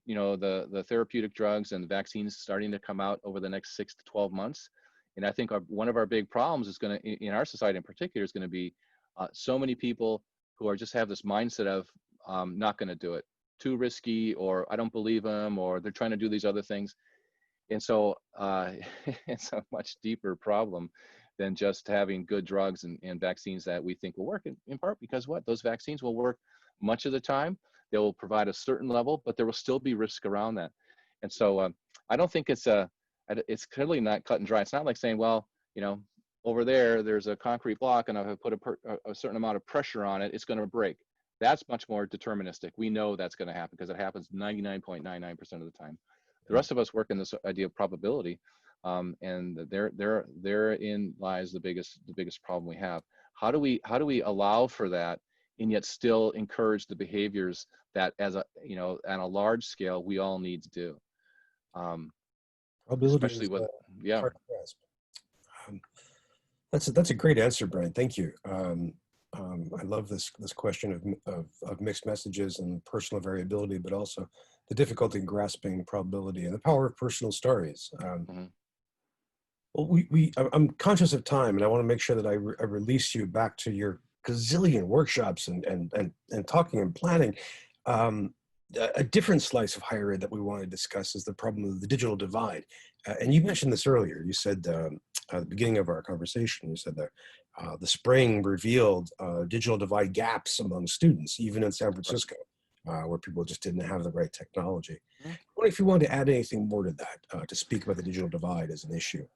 the therapeutic drugs and the vaccines starting to come out over the next 6 to 12 months. And I think one of our big problems is going to, in our society in particular, is going to be so many people who just have this mindset of not going to do it, too risky, or I don't believe them, or they're trying to do these other things. And so it's a much deeper problem than just having good drugs and vaccines that we think will work, in part because those vaccines will work much of the time. They will provide a certain level, but there will still be risk around that. And so I don't think it's clearly not cut and dry. It's not like saying, well, over there's a concrete block and if I put a certain amount of pressure on it, it's going to break. That's much more deterministic. We know that's going to happen because it happens 99.99% of the time. The rest of us work in this idea of probability, and therein lies the biggest problem we have. How do we allow for that and yet still encourage the behaviors that, as on a large scale, we all need to do? Especially with hard to grasp. That's a great answer, Bryan. Thank you. I love this question of mixed messages and personal variability, but also the difficulty in grasping probability and the power of personal stories. Well, I'm conscious of time, and I want to make sure that I release you back to your gazillion workshops and talking and planning. A different slice of higher ed that we want to discuss is the problem of the digital divide. And you mentioned this earlier. You said at the beginning of our conversation, you said that the spring revealed digital divide gaps among students, even in San Francisco, where people just didn't have the right technology. I wonder if you want to add anything more to that, to speak about the digital divide as an issue.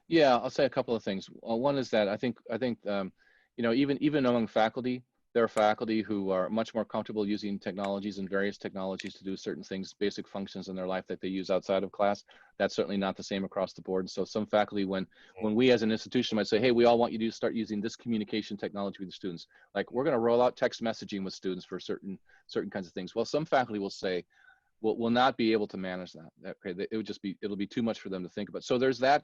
Yeah, I'll say a couple of things. One is that I think you know, even among faculty, there are faculty who are much more comfortable using technologies and various technologies to do certain things, basic functions in their life that they use outside of class. That's certainly not the same across the board. So some faculty, when we as an institution might say, hey, we all want you to start using this communication technology with the students, like we're going to roll out text messaging with students for certain kinds of things. Well, some faculty will say, will not be able to manage that. Okay, it'll be too much for them to think about. So there's that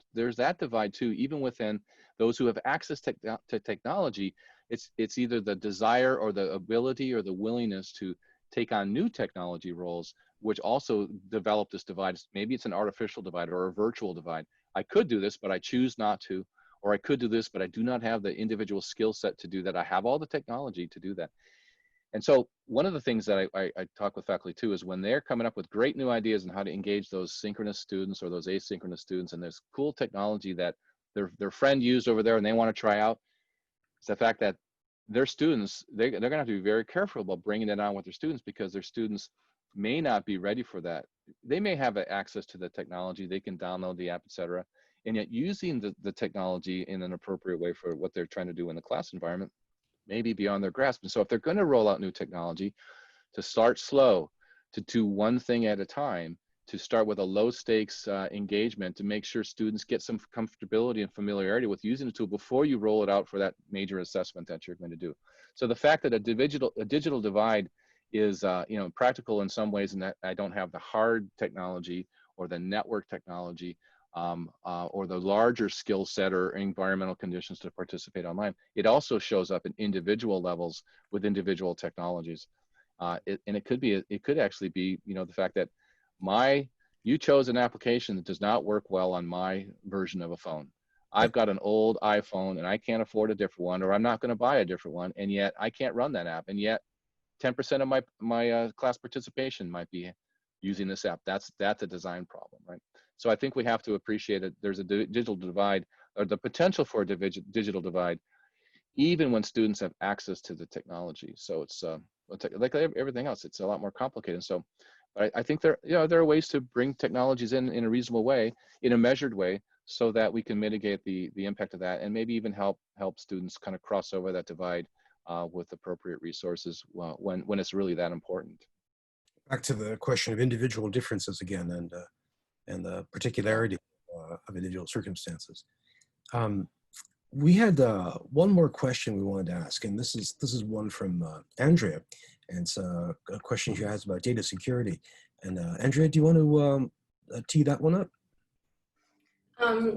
divide too. Even within those who have access to technology, it's either the desire or the ability or the willingness to take on new technology roles, which also develop this divide. Maybe it's an artificial divide or a virtual divide. I could do this, but I choose not to, or I could do this, but I do not have the individual skill set to do that. I have all the technology to do that. And so one of the things that I talk with faculty too is when they're coming up with great new ideas on how to engage those synchronous students or those asynchronous students, and there's cool technology that their friend used over there and they want to try out, it's the fact that their students, they're going to have to be very careful about bringing it on with their students, because their students may not be ready for that. They may have access to the technology, they can download the app, etc. And yet using the technology in an appropriate way for what they're trying to do in the class environment maybe beyond their grasp. And so if they're going to roll out new technology, to start slow, to do one thing at a time, to start with a low stakes engagement, to make sure students get some comfortability and familiarity with using the tool before you roll it out for that major assessment that you're going to do. So the fact that a digital divide is you know, practical in some ways, and that I don't have the hard technology or the network technology, or the larger skill set or environmental conditions to participate online. It also shows up in individual levels with individual technologies. And it could actually be, you know, the fact that you chose an application that does not work well on my version of a phone. I've got an old iPhone and I can't afford a different one, or I'm not going to buy a different one, and yet I can't run that app. And yet 10% of my class participation might be using this app. That's a design problem, right? So I think we have to appreciate that there's a digital divide, or the potential for a digital divide, even when students have access to the technology. So it's like everything else, it's a lot more complicated. So, but I think there are ways to bring technologies in a reasonable way, in a measured way, so that we can mitigate the impact of that, and maybe even help students kind of cross over that divide with appropriate resources when it's really that important. Back to the question of individual differences again, and the particularity of individual circumstances. We had one more question we wanted to ask, and this is one from Andrea, and it's a question she has about data security. And Andrea, do you want to tee that one up?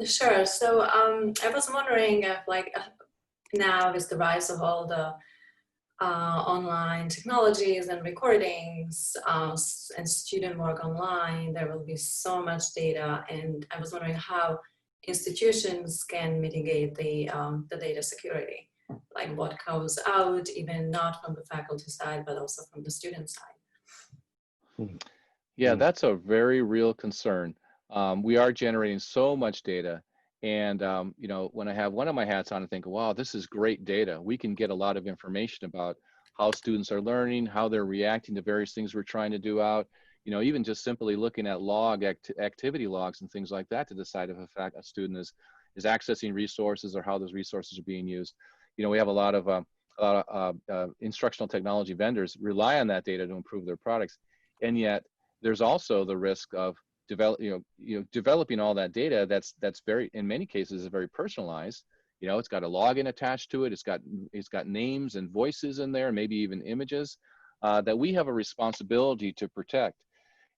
Sure. So I was wondering if, like, now with the rise of all the online technologies and recordings and student work online, there will be so much data, and I was wondering how institutions can mitigate the data security, like what goes out, even not from the faculty side, but also from the student side. Yeah, that's a very real concern. We are generating so much data, and you know, when I have one of my hats on, I think, wow, this is great data. We can get a lot of information about how students are learning, how they're reacting to various things we're trying to do out. You know, even just simply looking at activity logs and things like that to decide if a student is accessing resources or how those resources are being used. You know, we have a lot of instructional technology vendors rely on that data to improve their products, and yet there's also the risk of developing all that data that's very, in many cases, is very personalized. You know, it's got a login attached to it. It's got names and voices in there, maybe even images that we have a responsibility to protect.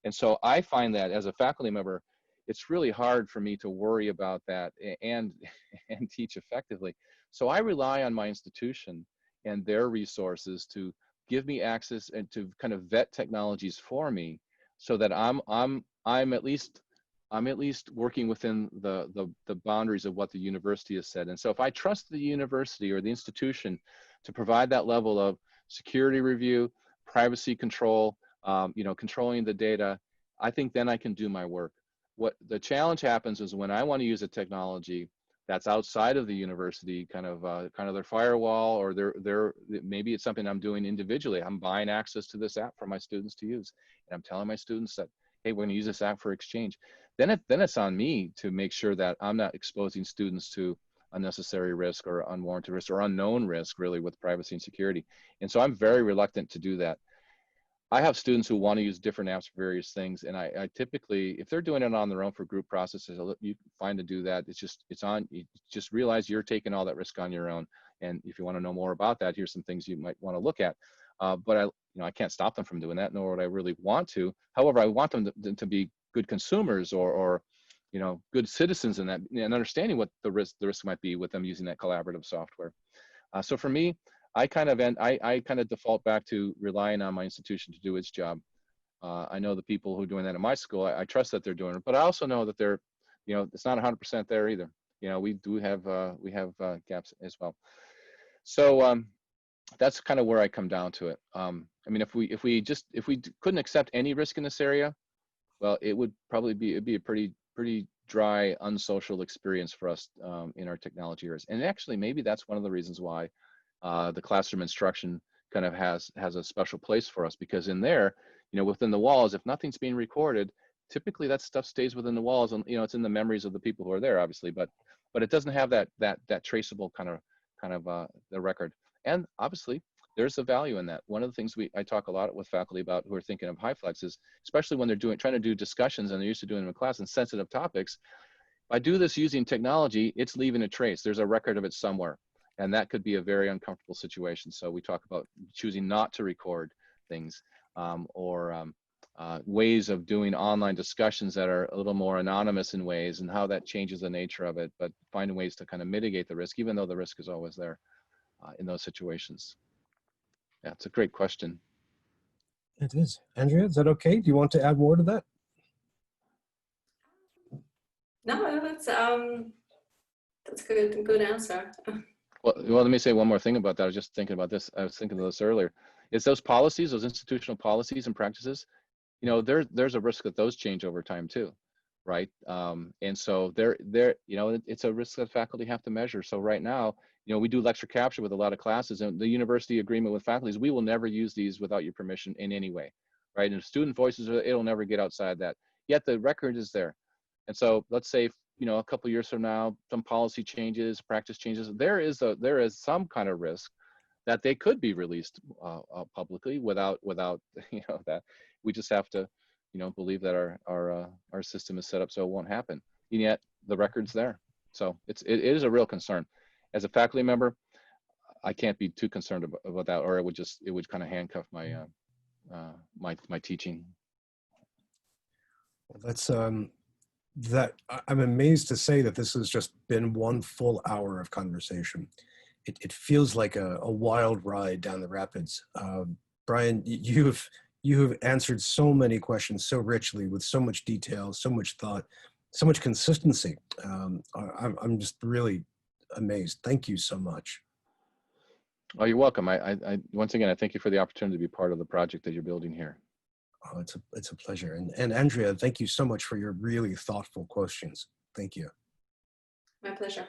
And so I find that as a faculty member, it's really hard for me to worry about that and teach effectively. So I rely on my institution and their resources to give me access and to kind of vet technologies for me, so that I'm at least working within the boundaries of what the university has said. And so if I trust the university or the institution to provide that level of security review, privacy control, controlling the data, I think then I can do my work. What the challenge happens is when I want to use a technology that's outside of the university, kind of their firewall, or maybe it's something I'm doing individually. I'm buying access to this app for my students to use, and I'm telling my students that, hey, we're going to use this app for exchange. Then it's on me to make sure that I'm not exposing students to unnecessary risk or unwarranted risk or unknown risk, really, with privacy and security. And so I'm very reluctant to do that. I have students who want to use different apps for various things, and I typically, if they're doing it on their own for group processes, you fine to do that. You just realize you're taking all that risk on your own. And if you want to know more about that, here's some things you might want to look at. But I can't stop them from doing that, nor would I really want to. However, I want them to be good consumers or good citizens in that, and understanding what the risk might be with them using that collaborative software. So for me, I kind of default back to relying on my institution to do its job. I know the people who are doing that in my school. I trust that they're doing it, but I also know that they're, it's not 100% there either. We do have gaps as well. So that's kind of where I come down to it. I mean, if we couldn't accept any risk in this area, well, it'd be a pretty dry, unsocial experience for us in our technology years. And actually, maybe that's one of the reasons why the classroom instruction kind of has a special place for us, because in there, within the walls, if nothing's being recorded, typically that stuff stays within the walls, and it's in the memories of the people who are there, obviously, but it doesn't have that traceable kind of the record. And obviously, there's a value in that. One of the things I talk a lot with faculty about who are thinking of HyFlex is, especially when they're trying to do discussions and they're used to doing them in class and sensitive topics, if I do this using technology, it's leaving a trace. There's a record of it somewhere. And that could be a very uncomfortable situation. So we talk about choosing not to record things, or ways of doing online discussions that are a little more anonymous in ways, and how that changes the nature of it, but finding ways to kind of mitigate the risk, even though the risk is always there in those situations. Yeah, it's a great question. It is. Andrea, is that okay? Do you want to add more to that? No, that's a good answer. Well, let me say one more thing about that. I was just thinking about this. I was thinking of this earlier. It's those policies, those institutional policies and practices, there's a risk that those change over time too, right? And so it's a risk that faculty have to measure. So right now, we do lecture capture with a lot of classes, and the university agreement with faculty is we will never use these without your permission in any way, right? And if student voices, it'll never get outside that. Yet the record is there. And so let's say, a couple of years from now, some policy changes, practice changes, there is some kind of risk that they could be released publicly without that. We just have to, believe that our system is set up so it won't happen. And yet the record's there. So it is a real concern. As a faculty member, I can't be too concerned about that, or it would kind of handcuff my my teaching. Well, that's that I'm amazed to say that this has just been one full hour of conversation. It feels like a wild ride down the rapids. Bryan, you have answered so many questions so richly, with so much detail, so much thought, so much consistency. I'm just really amazed. Thank you so much. Oh, you're welcome. I once again, I thank you for the opportunity to be part of the project that you're building here. Oh, it's a pleasure. And Andrea, thank you so much for your really thoughtful questions. Thank you. My pleasure.